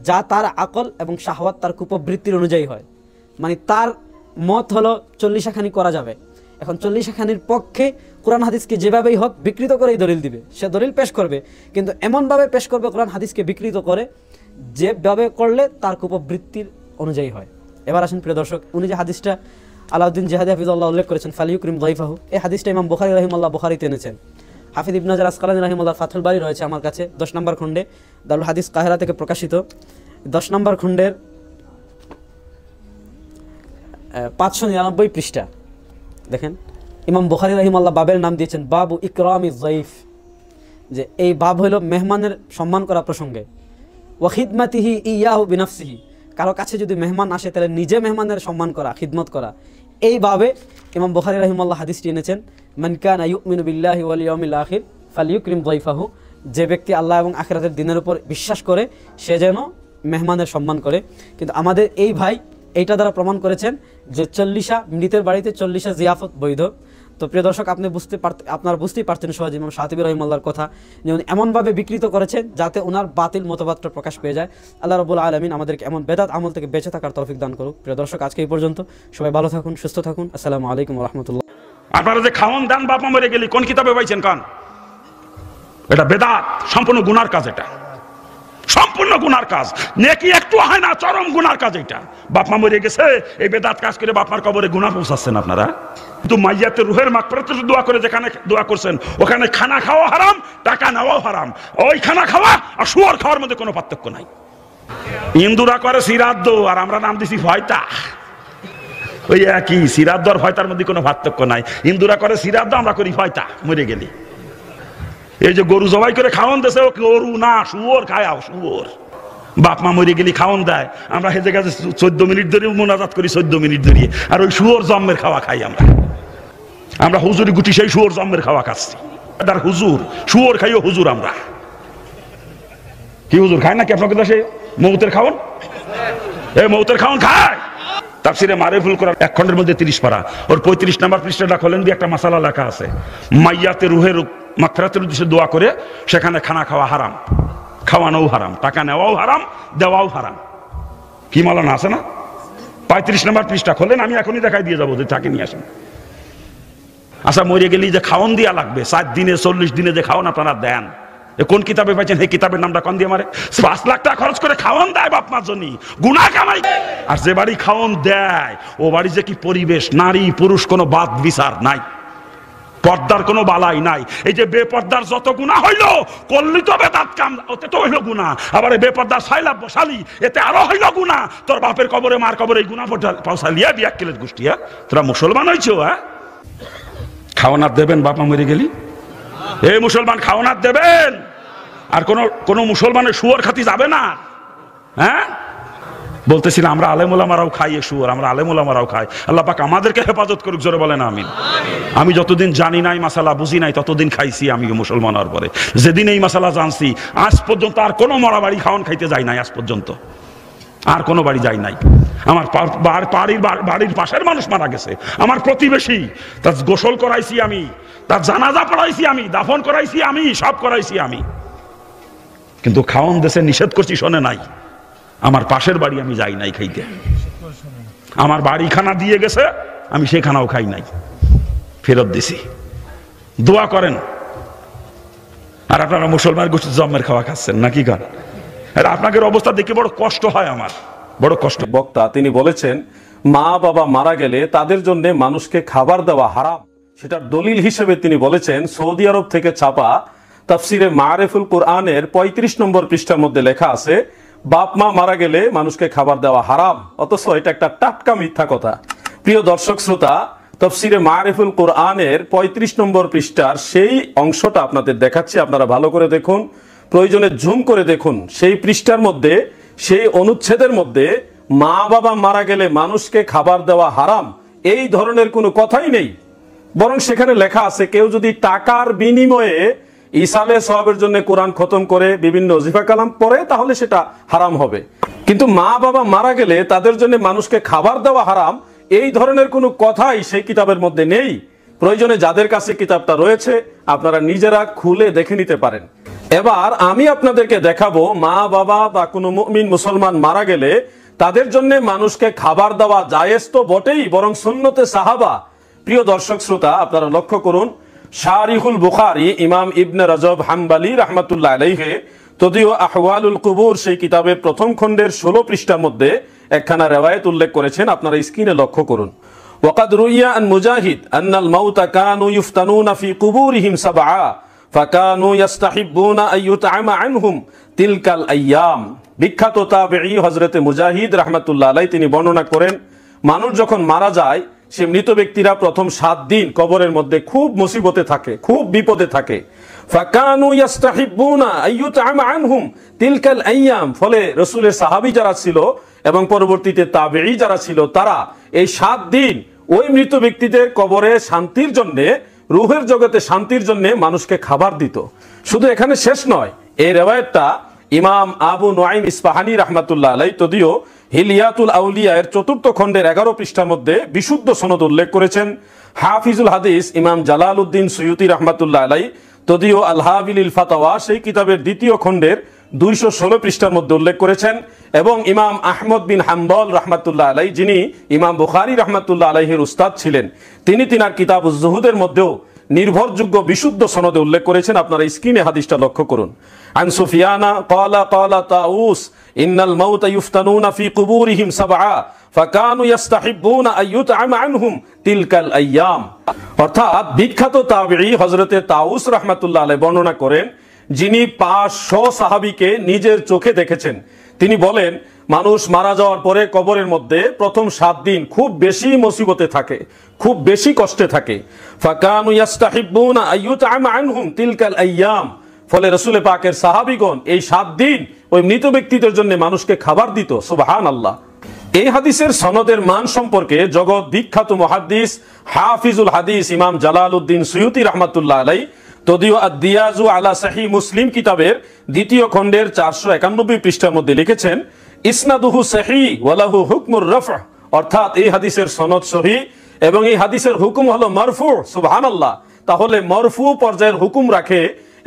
S14: যা তার আকল এবং শাহওয়াত, তার কুপবৃত্তির অনুযায়ী হয়। মানে তার মত হলো 40 খানি করা যাবে, এখন 40 খানির পক্ষে কোরআন হাদিসকে যেভাবেই হোক বিকৃত করেই দলিল দিবে, সে দলিল পেশ করবে, কিন্তু এমনভাবে পেশ করবে কোরআন হাদিসকে বিকৃত করে যেভাবে করলে তার কুপবৃত্তির অনুযায়ী হয়। এবার আসেন প্রিয় দর্শক, উনি যে হাদিসটা আলাউদ্দিন জিহাদি হাফিজাল্লাহ উল্লেখ করেছেন ফালিউকরিম যায়ফাহু, এই হাদিসটা ইমাম বুখারী রাহিমাহুল্লাহ বুখারীতে এনেছেন। হাফিজ ইবনে হাজার আসকালানী রাহিমাহুল্লাহ ফাথুল বারী রয়েছে আমার কাছে 10 নম্বর খণ্ডে, দারুল হাদিস কাহিরা থেকে প্রকাশিত 10 নম্বর খণ্ডের 599 পৃষ্ঠা। দেখেন ইমাম বুখারী রাহিমাহুল্লাহ বাবের নাম দিয়েছেন বাবু ইকরামিজ যায়ফ, যে এই বাব হলো মেহমানের সম্মান করা প্রসঙ্গে। ওয়া খিদমাতিহি ইয়াহু বিনাফসিহি, কারো কাছে যদি মেহমান আসে তাহলে নিজে মেহমানের সম্মান করা, খিদমত করা। এইভাবে ইমাম বুখারী রাহিমাহুল্লাহ হাদিসটি এনেছেন, মান কানা ইউমিনু বিল্লাহি ওয়াল ইয়াউমিল আখির ফালিউকরিম যায়ফাহু, যে ব্যক্তি আল্লাহ এবং আখিরাতের দিনের উপর বিশ্বাস করে সে যেন মেহমানের সম্মান করে। কিন্তু আমাদের এই ভাই এইটা দ্বারা প্রমাণ করেছেন যে 40 মৃতের বাড়িতে 40 জিয়াফত বৈধ। তো প্রিয় দর্শক, আপনারা বুঝতেই পারছেন সহজে ইমাম শাতিবী রাহিমাহুল্লাহর কথা, যে উনি এমনভাবে বিকৃত করেছেন যাতে ওনার বাতিল মতবাদটা প্রকাশ পেয়ে যায়। আল্লাহ রাব্বুল আলামিন আমাদেরকে এমন বেদাত আমল থেকে বেঁচে থাকার তৌফিক দান করুক। প্রিয় দর্শক, আজকে এই পর্যন্ত, সবাই ভালো থাকুন, সুস্থ থাকুন। আসসালামু আলাইকুম ওয়া রাহমাতুল্লাহ।
S20: আপনারা যে খাওয়ান দেন বাপ মা মরে গেলি, কোন কিতাবে পাইছেন? কান এটা বেদাত, সম্পূর্ণ গুনার কাজ, এটা সম্পূর্ণ গুনার কাজ, নেকি একটু হয় না, চরম গুনার কাজ এটা। বাপ মা মরে গেছে, এই বেদাত কাজ করে বাপ মার কবরে গুনাহ পৌঁছাচ্ছেন আপনারা। কিন্তু মাইয়াতের রুহের মাগফিরাতের দোয়া করে যেখানে দোয়া করছেন, ওখানে খানা খাওয়া হারাম, টাকা নেওয়াও হারাম। ওই খানা খাওয়া আর শুয়োর খাওয়ার মধ্যে কোনো পার্থক্য নাই। হিন্দুরা করে শ্রাদ্ধ আর আমরা নাম দিছি ভয়তা, ওই একই। শ্রাদ্ধ আর ভয়তার মধ্যে কোনো পার্থক্য নাই। হিন্দুরা করে শ্রাদ্ধ, আমরা করি ভয়তা, মরে গেলি। এই যে গরু জবাই করে খাওয়ান দেশে, ও গরু না, শুয়োর খায়, শুয়োর। বাপ মা মরে গেলি খাওয়ান দেয়, আমরা হেজে গেছে 14 মিনিট ধরে মোনাজাত করি, 14 মিনিট ধরে, আর ওই শুয়োর জন্মের খাওয়া খাই আমরা হুজুরি গুটি সেই শুয়োর জন্মের খাওয়া খাচ্ছি। তার হুজুর শুয়োর খাইও হুজুর আমরা। কি হুজুর খায় নাকি আপনাকে দেশে মৌতের খাওয়ান? এই মৌতের খাওয়ান খায়। তাফসিরে মারিফুল কোরআন 1 খণ্ডের মধ্যে 30 পারা, ওর 35 নম্বর পৃষ্ঠাটা খোলেন দিয়ে একটা মাসালা লেখা আছে, মাইয়াতে রুহের মাগফিরাতের উদ্দেশ্যে দোয়া করে সেখানে খানা খাওয়া হারাম, খাওয়ানোও হারাম, টাকা নেওয়াও হারাম, দেওয়াও হারাম। কি মালানা আছে না? 35 নম্বর পৃষ্ঠা খোলেন, আমি এখনই দেখাই দিয়ে যাবো, যে তাকে নিয়ে আসেন। আচ্ছা, মরে গেলি যে খাওয়ান দিয়া লাগবে, 7 দিনে 40 দিনে যে খাওয়ান আপনারা দেন, কোন কিতাবে পাইছেন? এই কিতাবের নামটা কোন দিয়ে মারে? 5 লাখ টাকা খরচ করে খাওয়ান দেয় বাপ মার জন্য, গুনাহ কামাই। আর যে বাড়ি খাওয়ান দেয় ও বাড়ি যে কি পরিবেশ, নারী পুরুষ কোনো বাদ বিচার নাই, পর্দার কোনো বালাই নাই। এই যে বেপর্দার যত গুনাহ হইল, করলি তো বেদাত কাম, ওতে তো হইল গুনাহ। আবার এই বেপর্দার সাইলা বসালি, এতে আরো হইল গুনাহ। তোর বাপের কবরে মার কবরে এই গুনাহ পৌঁছালিয়া বিয়া কিলের গোষ্ঠী। তোরা মুসলমান হইছো? খাওয়ানার দেবেন বাপ মা মরে গেলি? এই মুসলমান খাওয়ানার দেবেন? আর কোন মুসলমানের শুয়োর খাতি যাবে না? হ্যাঁ, বলতেছিলাম আমরা আলেম ওলামারাও খাই শুয়োর, আমরা আলেম ওলামারাও খাই। আল্লাহ পাক আমাদেরকে হেফাজত করুক, জোরে বলেন আমিন। আমি যতদিন জানি নাই, মাসালা বুঝি নাই, ততদিন খাইছি আমি মুসলমান হওয়ার পরে। যেদিন এই মাসালা জানছি, আজ পর্যন্ত আর কোনো মরা বাড়ি খাওয়ান খাইতে যাই নাই, আজ পর্যন্ত আর কোনো বাড়ি যাই নাই। আমার বাড়ির পাশের মানুষ মারা গেছে, আমার প্রতিবেশী, তার গোসল করাইছি আমি, তার জানাজা পড়াইছি আমি, দাফন করাইছি আমি, সব করাইছি আমি। কিন্তু খাওয়ান দেশে নিষেধ করছি, শোনে নাই। আমার পাশের বাড়ি আমি যাই নাই খাইতে। আমার বাড়ি খানা দিয়ে গেছে, আমি সে খানাও খাই নাই, ফেরত দিছি। দোয়া করেন। আর আপনারা মুসলমান গোষ্ঠীর জন্মের খাওয়া খাচ্ছেন নাকি? কারণ আপনাদের অবস্থা দেখে বড় কষ্ট হয়, আমার বড় কষ্ট।
S11: বক্তা তিনি বলেছেন, মা বাবা মারা গেলে তাদের জন্য মানুষকে খাবার দেওয়া হারাম। সেটার দলিল হিসেবে তিনি বলেছেন, সৌদি আরব থেকে ছাপা তাফসিরে মারিফুল কোরআনের 35 নম্বর পৃষ্ঠার মধ্যে লেখা আছে, বাপ মা মারা গেলে মানুষকে খাবার দেওয়া হারাম। অথচ এটা একটা টাটকা মিথ্যা কথা। প্রিয় দর্শক শ্রোতা, তাফসিরে মারিফুল কোরআনের 35 নম্বর পৃষ্ঠার সেই অংশটা আপনাদের দেখাচ্ছি, আপনারা ভালো করে দেখুন, প্রয়োজনে জুম করে দেখুন। সেই পৃষ্ঠার মধ্যে, সেই অনুচ্ছেদের মধ্যে মা বাবা মারা গেলে মানুষকে খাবার দেওয়া হারাম এই ধরনের কোনো কথাই নেই। বরং সেখানে লেখা আছে, কেউ যদি টাকার বিনিময়ে ইসালে সওয়াবের জন্য কোরআন খতম করে বিভিন্ন ওজিফা কালাম পড়ে, তাহলে সেটা হারাম হবে। কিন্তু মা বাবা মারা গেলে তাদের জন্য মানুষকে খাবার দেওয়া হারাম এই ধরনের কোনো কথাই সেই কিতাবের মধ্যে নেই। প্রয়োজনে যাদের কাছে কিতাবটা রয়েছে আপনারা নিজেরা খুলে দেখে নিতে পারেন। এবার আমি আপনাদেরকে দেখাবো, মা বাবা বা কোনো মুমিন মুসলমান মারা গেলে তাদের জন্য মানুষকে খাবার দেওয়া জায়েজ তো বটেই, বরং সুন্নতে সাহাবা
S21: প্রিয় দর্শক শ্রোতা, আপনারা লক্ষ্য করুন, শারিহুল বুখারী ইমাম ইবনে রজব হাম্বলি রাহমাতুল্লাহ আলাইহি তদীয় আহওয়ালুল কুবুর সেই কিতাবের প্রথম খণ্ডের 16 পৃষ্ঠার মধ্যে একখানা রিওয়ায়াত উল্লেখ করেছেন। আপনারা স্ক্রিনে লক্ষ্য করুন। ওয়াকাদ রুইয়া আন মুজাহিদ আন্নাল মাউতা কানু ইফতানুনা ফি কুবুরিহিম সাবআ ফাকানু ইস্তাহিব্বুনা আন ইউতআমা আনহুম তিলকাল আইয়াম। বিখ্যাত তাবেঈ হযরতে মুজাহিদ রাহমাতুল্লাহ আলাইহি তিনি বর্ণনা করেন, মানুষ যখন মারা যায় সে মৃত ব্যক্তিরা প্রথম 7 দিন কবরের মধ্যে খুব মুসিবতে থাকে, খুব বিপদে থাকে। ফাকানু ইস্তাহিব্বুনা আন ইউতআমা আনহুম তিলকাল আইয়াম। ফলে রাসূলের সাহাবী যারা ছিল এবং পরবর্তীতে তাবেঈ যারা ছিল তারা এই 7 দিন ওই মৃত ব্যক্তিদের কবরে শান্তির জন্য, রূহের জগতে শান্তির জন্য মানুষকে খাবার দিত। শুধু এখানে শেষ নয়, এই রিওয়ায়াতটা ইমাম আবু নুআইম ইসফাহানি রাহমাতুল্লাহ আলাইহি তদীয় হিলিয়াতুল আউলিয়া এর 4th খণ্ডের 11 পৃষ্ঠার মধ্যে বিশুদ্ধ সনদ উল্লেখ করেছেন। হাফিজুল হাদিস ইমাম জালালউদ্দিন সুয়ুতি রাহমাতুল্লাহ আলাইহি তদীয় আল হাবিলিল ফাতাওয়া সেই কিতাবের 2য় খণ্ডের 216 পৃষ্ঠার মধ্যে উল্লেখ করেছেন। এবং ইমাম আহমদ বিন হাম্বল রাহমাতুল্লাহ আলাইহি, যিনি ইমাম বুখারী রাহমাতুল্লাহ আলাইহির উস্তাদ ছিলেন, তিনি তিনার কিতাবুজ জুহুদের মধ্যেও নির্ভরযোগ্য বিশুদ্ধ সনদে উল্লেখ করেছেন। আপনারা স্ক্রিনে হাদিসটা লক্ষ্য করুন। আন সুফিয়ানা ক্বালা ক্বালা তাউস ইন্নাল মাউতা ইফতানুনা ফি কুবুরিহিম সাবআ ফাকানু ইস্তাহিব্বুনা আন ইউতআমা আনহুম তিলকাল আইয়াম। অর্থাৎ বিখ্যাত তাবেঈ হযরতে তাউস রাহমাতুল্লাহ আলাইহি বর্ণনা করেন, যিনি 500 সাহাবীকে নিজের চোখে দেখেছেন। তিনি বলেন, মানুষ মারা যাওয়ার পরে কবরের মধ্যে প্রথম 7 দিন খুব বেশি মুসিবতে থাকে, খুব বেশি কষ্টে থাকে। ফাকানু ইস্তাহিব্বুনা আন ইউতআমা আনহুম তিলকাল আইয়াম। ফলে রাসূল পাকের সাহাবীগণ এই 7 দিন ওই মৃত ব্যক্তিদের জন্য মানুষকে খাবার দিত। সুবহানাল্লাহ। এই হাদিসের সনদের মান সম্পর্কে জগৎ বিখ্যাত মুহাদ্দিস হাফিজুল হাদিস ইমাম জালালউদ্দিন সুয়ুতি রাহমাতুল্লাহ আলাইহি তদীয় আদ-দিয়াজু আলা সহিহ মুসলিম কিতাবের 2য় খণ্ডের 491 পৃষ্ঠার মধ্যে লিখেছেন, ইসনাদুহু সহিহ ওয়া লাহু হুকমুর রাফ'। অর্থাৎ এই হাদিসের সনদ সহিহ এবং এই হাদিসের হুকুম হলো মারফু। সুবহানাল্লাহ। তাহলে মারফু পর্যায়ের হুকুম রাখে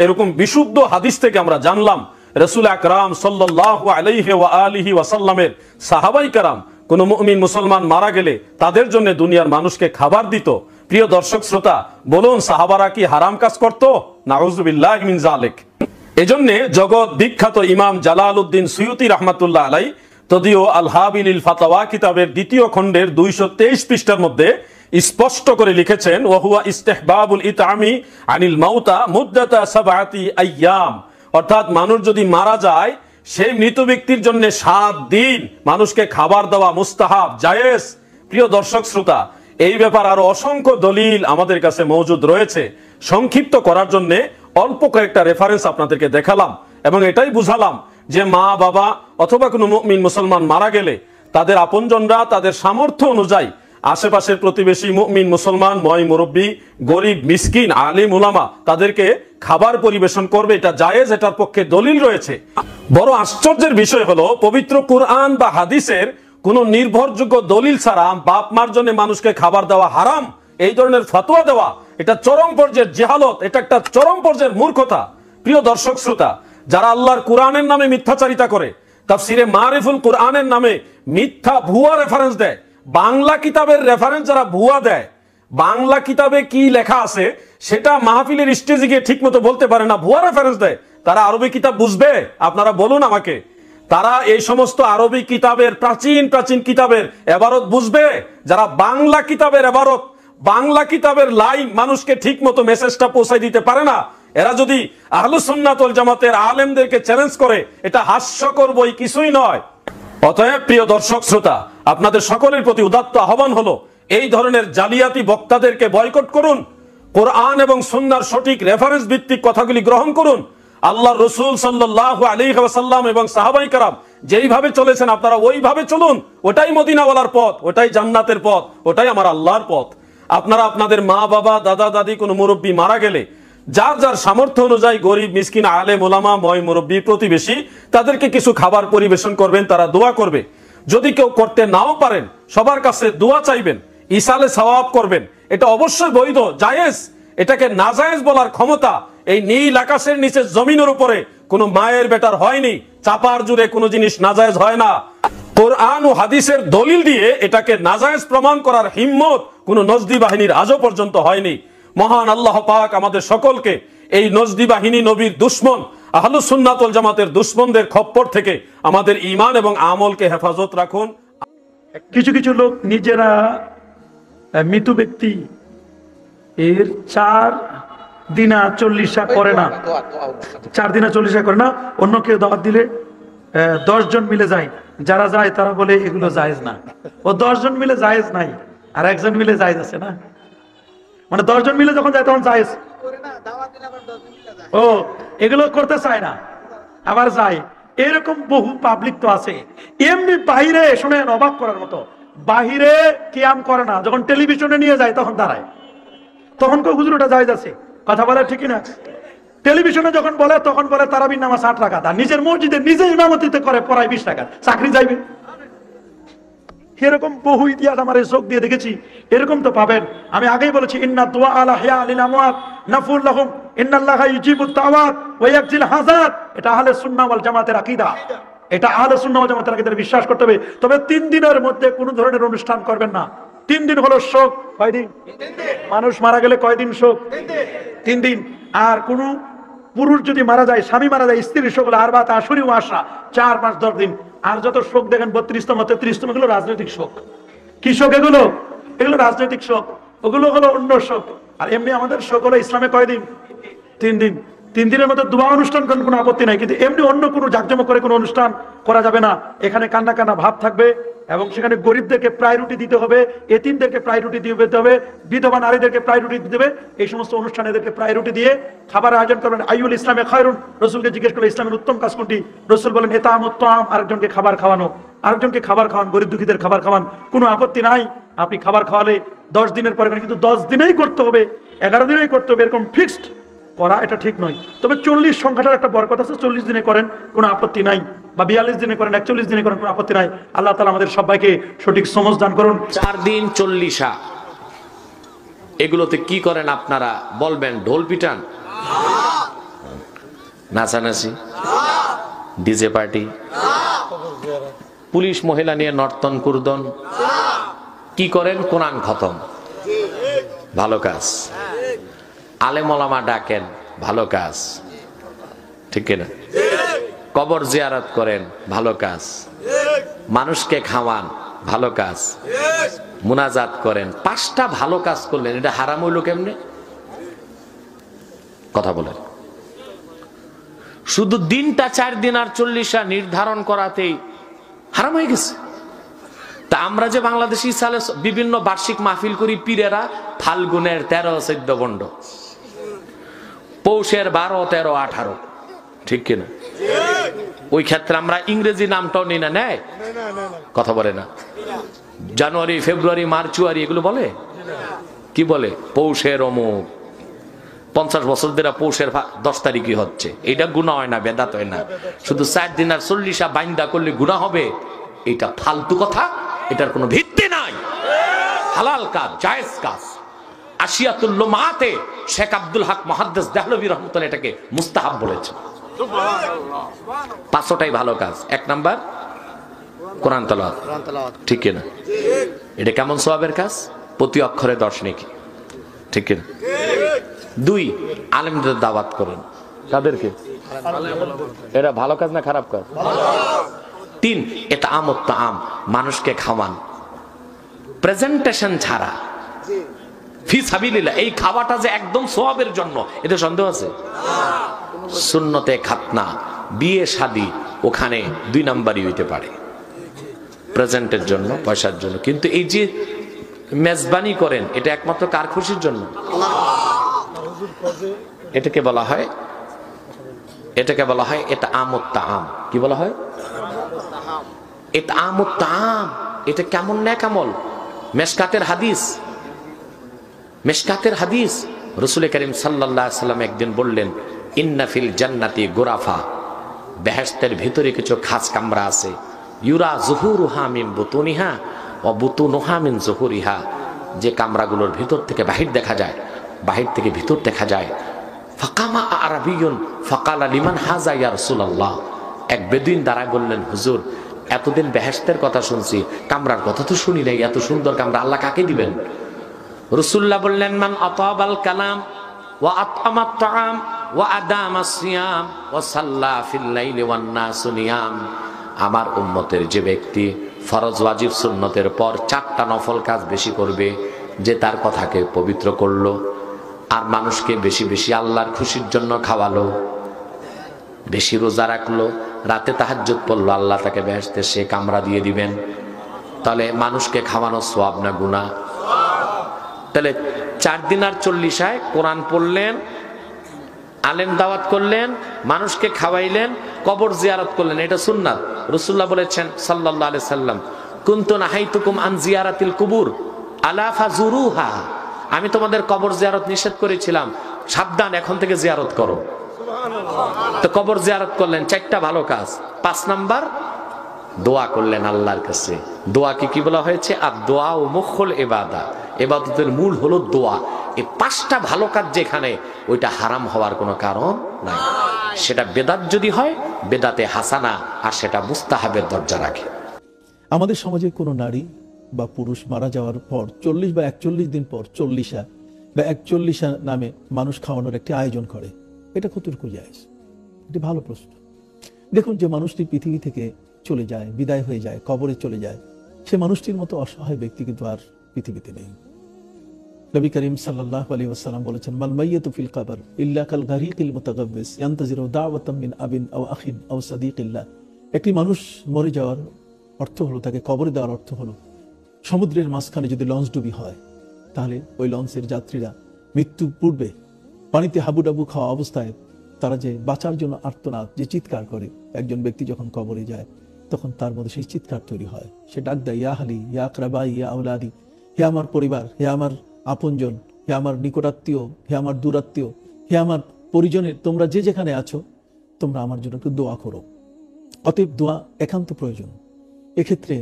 S21: এরকম বিশুদ্ধ হাদিস থেকে আমরা জানলাম রাসূল আকরাম সাল্লাল্লাহু আলাইহি ওয়া আলিহি ওয়াসাল্লামের সাহাবায়ে কেরাম কোন মুমিন মুসলমান মারা গেলে তাদের জন্য দুনিয়ার মানুষকে খাবার দিত। প্রিয় দর্শক শ্রোতা, বলুন সাহাবারা কি হারাম কাজ করত? নাউযুবিল্লাহি মিন যালিক। এজন্য জগৎ বিখ্যাত ইমাম জালালউদ্দিন সুয়ুতি রাহমাতুল্লাহ আলাইহি তদীয় আল হাবিলিল ফাতাওয়া কিতাবের 2য় খণ্ডের 223 পৃষ্ঠার মধ্যে স্পষ্ট করে লিখেছেন, ওয়া হুয়া ইস্তিহবাবুল ইতআমি আনিল মাউতা মুদ্দাতা 7 আইয়াম। অর্থাৎ মানুষ যদি মারা যায় সেই মৃত ব্যক্তির জন্য 7 দিন মানুষকে খাবার দেওয়া মুস্তাহাব, জায়েজ। প্রিয় দর্শক শ্রোতা, এই ব্যাপার আরো অসংখ্য দলিল আমাদের কাছে মওজুদ রয়েছে। সংক্ষিপ্ত করার জন্য অল্প কয়েকটা রেফারেন্স আপনাদেরকে দেখালাম এবং এটাই বুঝালাম যে মা বাবা অথবা কোনো মুমিন মুসলমান মারা গেলে তাদের আপনজনরা তাদের সামর্থ্য অনুযায়ী আশেপাশের প্রতিবেশী মুমিন মুসলমান, ময় মুরব্বী, গরিব, মিসকিন, আলিম, উলামা তাদেরকে খাবার পরিবেশন করবে। এটা জায়েজ, এটার পক্ষে দলিল রয়েছে। বড় আশ্চর্যের বিষয় হলো পবিত্র কুরআন বা হাদিসের কোন নির্ভরযোগ্য দলিল ছাড়া বাপ মার জন্য মানুষকে খাবার দেওয়া হারাম, এই ধরনের ফতোয়া দেওয়া এটা চরম পর্যায়ের জাহালত, এটা একটা চরম পর্যায়ের মূর্খতা। প্রিয় দর্শক শ্রোতা, যারা আল্লাহর কুরআনের নামে মিথ্যাচারিতা করে, তাফসিরে মারিফুল কুরআনের নামে মিথ্যা ভুয়া রেফারেন্স দেয়, বাংলা কিতাবের রেফারেন্স যারা ভুয়া দেয়, বাংলা কিতাবে কি লেখা আছে সেটা মাহফিলের স্টেজে গিয়ে ঠিক মতো বলতে পারে না, ভুয়া রেফারেন্স দেয়, তারা আরবি কিতাব বুঝবে? আপনারা বলুন আমাকে, তারা এই সমস্ত আরবি কিতাবের প্রাচীন প্রাচীন কিতাবের এবারত বুঝবে? যারা বাংলা কিতাবের এবারত, বাংলা কিতাবের লাইন মানুষকে ঠিক মতো মেসেজটা পৌঁছায় দিতে পারে না, এরা যদি আহলুস সুন্নাত ওয়াল জামাতের আলেমদেরকে চ্যালেঞ্জ করে, এটা হাস্যকর বই কিছুই নয়। অতএব প্রিয় দর্শক শ্রোতা, আপনাদের সকলের প্রতি উদাত্ত আহ্বান হলো এই ধরনের জালিয়াতি বক্তাদেরকে বয়কট করুন, কোরআন এবং সুন্নাহর সঠিক রেফারেন্স ভিত্তিক কথাগুলি গ্রহণ করুন। আল্লাহর রাসূল সাল্লাল্লাহু আলাইহি ওয়াসাল্লাম এবং সাহাবায়ে কেরাম যেইভাবে চলেছেন আপনারা ওইভাবে চলুন, ওটাই মদিনাওয়ালার পথ, ওটাই জান্নাতের পথ, ওটাই আমার আল্লাহর পথ। আপনারা আপনাদের মা বাবা, দাদা দাদি, কোনো মুরব্বী মারা গেলে যার যার সামর্থ্য অনুযায়ী গরিব, মিসকিন, আলেম, ওলামা, ময় মুরব্বী, প্রতিবেশী তাদেরকে কিছু খাবার পরিবেশন করবেন, তারা দোয়া করবে। যদি কেউ করতে নাও পারেন সবার কাছে দোয়া চাইবেন, ইসালে সওয়াব করবেন, এটা অবশ্যই বৈধ, জায়েজ। এটাকে নাজায়েজ বলার ক্ষমতা এই নীল আকাশের নিচে জমিনের উপরে কোনো মায়ের বেটার হয়নি। চাপার জুড়ে কোনো জিনিস নাজায়েজ হয় না। কোরআন ও হাদিসের দলিল দিয়ে এটাকে নাজায়েজ প্রমাণ করার হিম্মত কোন নজদি বাহিনীর আজও পর্যন্ত হয়নি। মহান আল্লাহ পাক আমাদের সকলকে এই নজদি বাহিনী নবীর দুশ্মন আহলুস সুন্নাত ওয়াল জামাতের দুশ্মনদের খপ্পর থেকে আমাদের ঈমান এবং আমলকে হেফাজত রাখুন।
S15: কিছু কিছু লোক নিজেরা মৃত ব্যক্তি এর 4 দিনা 40 করে না, 4 দিনা 40 করে না, অন্য কেউ দাওয়াত দিলে 10 জন মিলে যায়, যারা যায় তারা বলে এগুলো জায়েজ না। ও 10 জন মিলে জায়েজ নাই, আর একজন মিলে জায়েজ আছে না, মানে 10 জন মিলে যখন যায় তখন জায়েজ। ও এগুলো করতে চায় না, আবার যায়। এরকম বহু পাবলিক তো আছে। এমনি বাহিরে শুনেন, অবাক করার মতো, বাহিরে কিয়াম করে না, যখন টেলিভিশনে নিয়ে যায় তখন দাঁড়ায়, তখন কেউ হুজুর ওটা জায়েজ আছে, কথা বলে ঠিক না? টেলিভিশনে যখন বলে তখন বলে তারাবির নামাজ 8 রাকাত, আর নিজের মসজিদে নিজে ইমামতিতে করে পড়ায় 20 রাকাত, চাকরি যাইবে। এরকম বহু ইতিহাস আমার চোখ দিয়ে দেখেছি, এরকম তো পাবেন। আমি আগেই বলেছি, ইন্না দুআ আলা হিয়া লিল আমওয়াত নাফুল লাহুম ইন্নাল্লাহা ইউজিবুত দাওয়াত ওয়া ইয়াকজিল হাজাত। এটা আহলে সুন্নাহ ওয়াল জামাতের আকীদা, এটা আহলে সুন্নাহ ওয়াল জামাতের আকীদার বিশ্বাস করতে হবে। তবে 3 দিনের মধ্যে কোন ধরনের অনুষ্ঠান করবেন না। 3 দিন হলো শোক। কয়দিন? মানুষ মারা গেলে কয়দিন শোক? 3 দিন। আর কোন পুরুষ যদি মারা যায়, স্বামী মারা যায়, স্ত্রীর শোক হলো আরবাত আশুরি ওয়া আশরা, 4, 5, 10 দিন। আর যত শোক দেখেন 32তম 33তম, এগুলো রাজনৈতিক শোক। কি শোক এগুলো? এগুলো রাজনৈতিক শোক, ওগুলো হলো অন্য শোক। আর এমনি আমাদের শোক হলো ইসলামে কয়দিন? 3 দিন। 3 দিনের মধ্যে দোয়া অনুষ্ঠান করেন, কোনো আপত্তি নাই, কিন্তু এমনি অন্য কোনো জাকজমক করে কোনো অনুষ্ঠান করা যাবে না। এখানে কান্না কান্না ভাব থাকবে, এবং সেখানে গরিবদেরকে প্রায়োরিটি দিতে হবে, এতিমদেরকে প্রায়োরিটি দিতে হবে, বিধবা নারীদেরকে প্রায়োরিটি দিতে হবে। এই সমস্ত অনুষ্ঠানে এদেরকে প্রায়োরিটি দিয়ে খাবার আয়োজন করবেন। আইউল ইসলামে খায়রুন, রসুলকে জিজ্ঞেস করলে ইসলামের উত্তম কাজ কোনটি? রসুল বলেন ইতামুত তাআম, আরেকজনকে খাবার খাওয়ানো, আরেকজনকে খাবার খাওয়ান, গরিব দুঃখীদের খাবার খাওয়ান, কোনো আপত্তি নাই। আপনি খাবার খাওয়ালে 10 দিনের পরে, কিন্তু 10 দিনেই করতে হবে, 11 দিনেই করতে হবে, এরকম ফিক্সড করা এটা ঠিক নয়। তবে 40 সংখ্যাটার একটা বরকত আছে, 40 দিনে করেন কোনো আপত্তি নাই, বা 42 দিনে করেন, 41 দিনে করেন, কোনো আপত্তি নাই। আল্লাহ তাআলা আমাদের সবাইকে সঠিক সমঝ দান করুন।
S9: 4 দিন 40 এগুলোতে কি করেন আপনারা? বলবেন ঢোল পিটান, নাচানাচি, ডিজে পার্টি, পুলিশ মহিলা নিয়ে নর্তন কুর্দন, কি করেন? কোরআন খতম, ভালো কাজ। আলেম ওলামা ডাকেন, ভালো কাজ, ঠিক কিনা? কবর জিয়ারত করেন, ভালো কাজ। মানুষকে খাওয়ান, ভালো কাজ। মুনাজাত করেন, 5টা ভালো কাজ করলেন, এটা হারাম হইল কেমনে? কথা বলেন। শুধু দিনটা 4 দিন আর 40 নির্ধারণ করাতেই হারাম হয়ে গেছে। তা আমরা যে বাংলাদেশি সালে বিভিন্ন বার্ষিক মাহফিল করি, পীরেরা ফাল্গুনের 13, 14 বন্ড, পৌষের 12, 13, 18, ঠিক কিনা? ওই ক্ষেত্রে আমরা ইংরেজি নামটাও নিই না, নেয়? কথা বলে না। জানুয়ারি, ফেব্রুয়ারি, মার্চুয়ারি এগুলো বলে, কি বলে? পৌষের অমুক। 50 বছর ধরে পৌষের 10 তারিখই হচ্ছে, এটা গুনাহ হয় না, বেদাত হয় না। শুধু 4 দিন আর 40 বাইন্দা করলে গুনাহ হবে, এটা ফালতু কথা, এটার কোনো ভিত্তি নাই। হালাল কাজ, জায়েজ কাজ। আশিয়াতুল লুমাতে শেখ আব্দুল হক মুহাদ্দিস দেহলভী রাহমাতুল্লাহ এটাকে মুস্তাহাব বলেছেন। 5টাই ভালো কাজ। 1 নাম্বার কোরআন তেলাওয়াত, ঠিক কিনা? এটা কেমন সওয়াবের কাজ? প্রতি অক্ষরে 10 নেকি, ঠিক কিনা? 2, আলেমদের দাওয়াত করেন। কাদেরকে? এটা ভালো কাজ না খারাপ কাজ? 3, এটা আমত তাআম, মানুষকে খাওয়ান, প্রেজেন্টেশন ছাড়া, ফি সাবিলিল্লাহ। এই খাওয়াটা যে একদম সওয়াবের জন্য, এতে সন্দেহ আছে? সুন্নতে খাতনা, বিয়ে শাদী, ওখানে 2 নাম্বারই হইতে পারে, প্রেজেন্টের জন্য, পয়সার জন্য। কিন্তু এই যে মেজবানি করেন, এটা একমাত্র কার খুশির জন্য? এটাকে বলা হয়, এটা আমত তাআম। কি বলা হয়? এটা আমত তাআম। এটা কেমন নেক আমল? মেশকাতের হাদিস, রাসূল করিম সাল্লাল্লাহু আলাইহি সাল্লাম একদিন বললেন, ইন্না ফিল জান্নাতি গুরাফা, বেহেশতের ভিতরে কিছু খাস কামরা আছে, ইউরা যুহুরুহা মিন বুতুনিহা ওয়া বুতুনুহা মিন যুহুরিহা, যে কামরাগুলোর ভিতর থেকে বাহির দেখা যায়, বাহির থেকে ভিতর দেখা যায়। ফাকামা আরাবিয়ুন ফাকালা লিমান হাযা ইয়া রাসূলুল্লাহ, এক বেদুইন দাঁড়ায় বললেন, হুজুর
S5: এতদিন বেহেশতের কথা শুনছি, কামরার কথা তো শুনি নাই। এত সুন্দর কামরা আল্লাহ কাকে দিবেন? রাসূলুল্লাহ বললেন, মান আতাবাল কালাম ওয়া আতআমাত তাআম ওয়া আদামাস সিয়াম ওয়া সাল্লা ফিল লাইলি ওয়ান নাসু নিয়াম। আমার উম্মতের যে ব্যক্তি ফরজ ওয়াজিব সুন্নতের পর 4টা নফল কাজ বেশি করবে, যে তার কথাকে পবিত্র করলো, আর মানুষকে বেশি বেশি আল্লাহর খুশির জন্য খাওয়ালো, বেশি রোজা রাখলো, রাতে তাহাজ্জুদ পড়লো, আল্লাহ তাকে বেহেশতে সে কামরা দিয়ে দিবেন। তাহলে মানুষকে খাওয়ানো সওয়াব না গুনাহ? তাহলে 4 দিন আর 40 কোরআন পড়লেন, আলেম দাওয়াত করলেন, মানুষকে খাওয়াইলেন, কবর জিয়ারত করলেন, এটা সুন্নাত। রাসূলুল্লাহ বলেছেন সাল্লাল্লাহু আলাইহি সাল্লাম, কুনতু নাহাইতুকুম আন জিয়ারাতিল কুবুর আলা ফাজুরুহা। আমি তোমাদের কবর জিয়ারত নিষেধ করেছিলাম, সাবধান এখন থেকে জিয়ারত করো। তো কবর জিয়ারত করলেন, 4টা ভালো কাজ। 5 নাম্বার দোয়া করলেন আল্লাহর কাছে। দোয়াকে কি বলা হয়েছে? আর দোয়া ও মুখল ইবাদা, ইবাদতের মূল হলো দোয়া। এই 5টা ভালো কাজ যেখানে, ওইটা হারাম হওয়ার কোনো কারণ নাই। সেটা বেদাত যদি হয়, বেদাতে হাসানা, আর সেটা মুস্তাহাবের দরজা রাখে।
S16: আমাদের সমাজে কোনো নারী বা পুরুষ মারা যাওয়ার পর 40 বা 41 দিন পর 40 বা 41 নামে মানুষ খাওয়ানোর একটি আয়োজন করে, এটা কতটুকু জায়েজ? এটি ভালো প্রশ্ন। দেখুন, যে মানুষটি পৃথিবী থেকে চলে যায়, বিদায় হয়ে যায়, কবরে চলে যায়, সে মানুষটির মতো অসহায় ব্যক্তি কিন্তু আর পৃথিবীতে নেই। নবী করিম সাল্লাল্লাহু আলাইহি ওয়াসাল্লাম বলেছেন, মাল মাইয়াতু ফিল কবর ইল্লা কাল গারিকিল মুতাগাব্বিস ইয়ান্তাজিরু দাওয়াতাম মিন আবিন আও আখিন আও সাদিকিল্লাহ। একটি মানুষ মরে যাওয়ার অর্থ হলো, তাকে কবরে দেওয়ার অর্থ হলো, সমুদ্রের মাঝখানে যদি লঞ্চ ডুবি হয়, তাহলে ওই লঞ্চের যাত্রীরা মৃত্যু পূর্বে পানিতে হাবুডাবু খাওয়া অবস্থায় তারা যে বাঁচার জন্য আর্তনাদ, যে চিৎকার করে, একজন ব্যক্তি যখন কবরে যায় তখন তার মধ্যে সেই চিৎকার তৈরি হয়। সে ডাক দেয়, ইয়া হালি, ইয়া আকরাবাই, ইয়া আওলাদি, হে আমার পরিবার, হে আমার আপনজন, হে আমার নিকটাত্মীয়, হে আমার দূরাত্মীয়, হে আমার পরিজনের, তোমরা যে যেখানে আছো, তোমরা আমার জন্য একটু দোয়া করো। অতএব দোয়া একান্ত প্রয়োজন। এক্ষেত্রে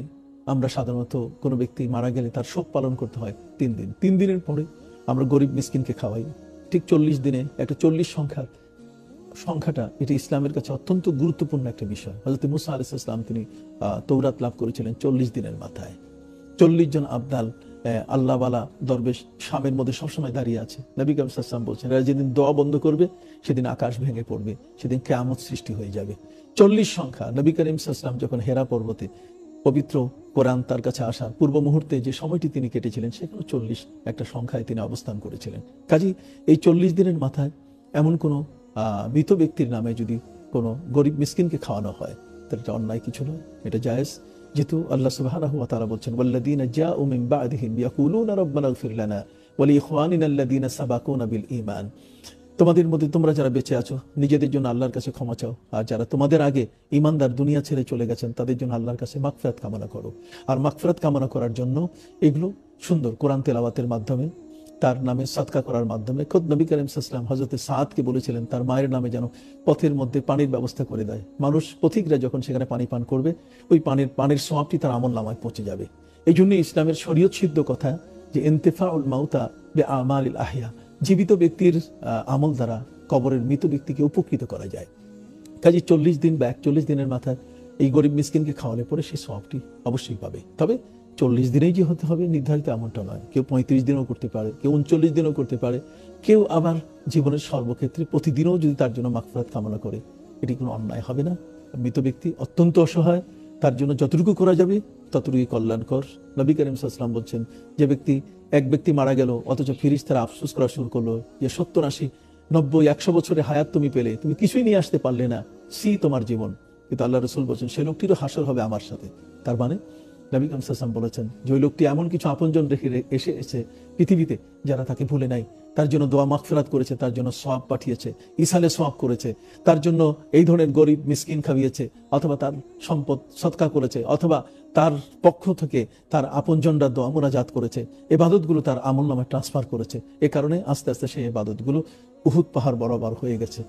S16: আমরা সাধারণত কোনো ব্যক্তি মারা গেলে তার শোক পালন করতে হয় 3 দিন। 3 দিনের পরে আমরা গরিব মিসকিনকে খাওয়াই। ঠিক 40 দিনে একটা 40 সংখ্যাটা এটি ইসলামের কাছে অত্যন্ত গুরুত্বপূর্ণ একটা বিষয়। হযরত মুসা আলাইহিস সালাম তিনি তৌরাত লাভ করেছিলেন 40 দিনের মাথায়। 40 জন আবদাল আল্লাহওয়ালা দরবেশ শামের মধ্যে সবসময় দাঁড়িয়ে আছে। নবী করিম সাল্লাল্লাহু আলাইহি ওয়াসাল্লাম বলছেন, এরা যেদিন দোয়া বন্ধ করবে সেদিন আকাশ ভেঙে পড়বে, সেদিন কিয়ামত সৃষ্টি হয়ে যাবে। 40 সংখ্যা। নবী করিম সাল্লাল্লাহু আলাইহি ওয়াসাল্লাম যখন হেরা পর্বতে পবিত্র কোরআন তার কাছে আসার পূর্ব মুহূর্তে যে সময়টি তিনি কেটেছিলেন, সেখানে 40 একটা সংখ্যায় তিনি অবস্থান করেছিলেন। কাজেই এই 40 দিনের মাথায় এমন কোনো মৃত ব্যক্তির নামে যদি কোনো গরিব মিসকিনকে খাওয়ানো হয়, তাহলে এটা অন্যায় কিছু নয়, এটা জায়েজ। যেহেতু আল্লাহ সুবহানাহু ওয়া তাআলা বলছেন, ওয়াল্লাযীনা জাউ মিন বা'দিহিম ইয়াকুলুনা রাব্বানা ইগফির লানা ওয়া লিইখওয়ানিনা আল্লাযীনা সাবাকুনা বিল ঈমান। তোমাদের মধ্যে তোমরা যারা বেঁচে আছো, নিজেদের জন্য আল্লাহর কাছে ক্ষমা চাও, আর যারা তোমাদের আগে ঈমানদার দুনিয়া ছেড়ে চলে গেছেন, তাদের জন্য আল্লাহর কাছে মাগফিরাত কামনা করো। আর মাগফিরাত কামনা করার জন্য এগুলো সুন্দর কোরআন তেলাওয়াতের মাধ্যমে, তার নামে সাদকা করার মাধ্যমে। খোদ নবী করিম সাল্লাল্লাহু আলাইহি ওয়াসাল্লাম হযরত সাদকে বলেছিলেন তার মায়ের নামে যেন পথের মধ্যে পানির ব্যবস্থা করে দেয়। মানুষ পথিকরা যখন সেখানে পানি পান করবে, ওই পানির সওয়াবটি তার আমলনামায় পৌঁছে যাবে। এই জন্য ইসলামের শরীয়ত সিদ্ধ কথা যে ইন্তিফাউল মাউতা বিআমালিল আহইয়া, জীবিত ব্যক্তির আমল দ্বারা কবরের মৃত ব্যক্তিকে উপকৃত করা যায়। কাজে 40 দিন বা 41 দিনের মাথায় এই গরিব মিসকিনকে খাওয়ালে পরে সেই সওয়াবটি অবশ্যই পাবে। তবে 40 দিনেই যে হতে হবে নির্ধারিত এমনটা নয়। কেউ 35 দিনও করতে পারে, কেউ 39 দিনও করতে পারে, কেউ আবার জীবনের সর্বক্ষেত্রে প্রতিদিনও যদি তার জন্য মাগফিরাত কামনা করে, এটি কোনো অন্যায় হবে না। মৃত ব্যক্তি অত্যন্ত অসহায়, তার জন্য যতটুকু করা যাবে ততটুকুই কল্যাণকর। নবী করিম সাল্লাল্লাহু আলাইহি ওয়াসাল্লাম বলছেন, যে এক ব্যক্তি মারা গেল অথচ ফেরেশতারা আফসোস করা শুরু করলো যে 70, 80, 90, 100 বছরের হায়াত তুমি পেলে, তুমি কিছুই নিয়ে আসতে পারলে না, তোমার জীবন। কিন্তু আল্লাহ রাসূল বলছেন, সে লোকটিরও হাসর হবে আমার সাথে। তার মানে নবী করিম সাল্লাল্লাহু আলাইহি ওয়াসাল্লাম বলেছেন যে ওই লোকটি এমন কিছু আপনজন রেখে এসেছে পৃথিবীতে যারা তাকে ভুলে নাই, তার জন্য দোয়া মাগফিরাত করেছে, তার জন্য সওয়াব পাঠিয়েছে, ইসালে সওয়াব করেছে, তার জন্য এই ধরনের গরিব মিসকিন খাওয়িয়েছে, অথবা তার সম্পদ সদকা করেছে, অথবা তার পক্ষ থেকে তার আপনজনরা দোয়া মুনাজাত করেছে, ইবাদতগুলো তার আমলনামায় ট্রান্সফার করেছে। এ কারণে আস্তে আস্তে সেই ইবাদতগুলো উহুদ পাহাড় বরাবর হয়ে গেছে,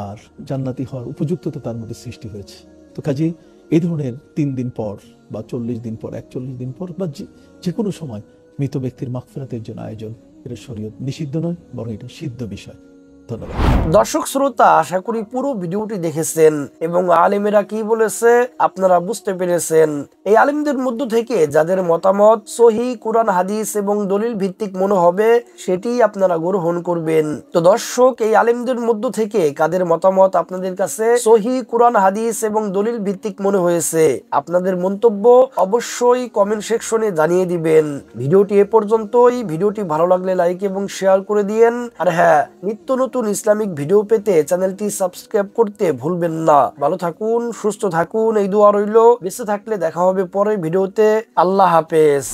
S16: আর জান্নাতি হওয়ার উপযুক্ততা তার মধ্যে সৃষ্টি হয়েছে। তো কাজেই এই ধরনের 3 দিন পর বা 40 দিন পর, 41 দিন পর বা যে কোনো সময় মৃত ব্যক্তির মাগফিরাতের জন্য আয়োজন, এটা শরীয়ত নিষিদ্ধ নয়, বরং এটা সিদ্ধ বিষয়। ধন্যবাদ।
S18: দর্শক শ্রোতা, আশা করি পুরো ভিডিওটি দেখেছেন এবং আলেমেরা কি বলেছে আপনারা বুঝতে পেরেছেন। এই আলেমদের মধ্য থেকে যাদের মতামত সহিহ কুরআন হাদিস এবং দলিল ভিত্তিক মনে হবে সেটি আপনারা গ্রহণ করবেন। তো দর্শক, এই আলেমদের মধ্য থেকে কাদের মতামত আপনাদের কাছে সহিহ কুরআন হাদিস এবং দলিল ভিত্তিক মনে হয়েছে আপনাদের মন্তব্য অবশ্যই কমেন্ট সেকশনে জানিয়ে দিবেন। ভিডিওটি এ পর্যন্তই। ভিডিওটি ভালো লাগলে লাইক এবং শেয়ার করে দিয়েন। আর হ্যাঁ, নিত্য নতুন ইসলামিক ভিডিও পেতে চ্যানেলটি সাবস্ক্রাইব করতে ভুলবেন না। ভালো থাকুন, সুস্থ থাকুন, এই দোয়া রইল। বেঁচে থাকলে দেখা হবে পরের ভিডিওতে। আল্লাহ হাফেজ।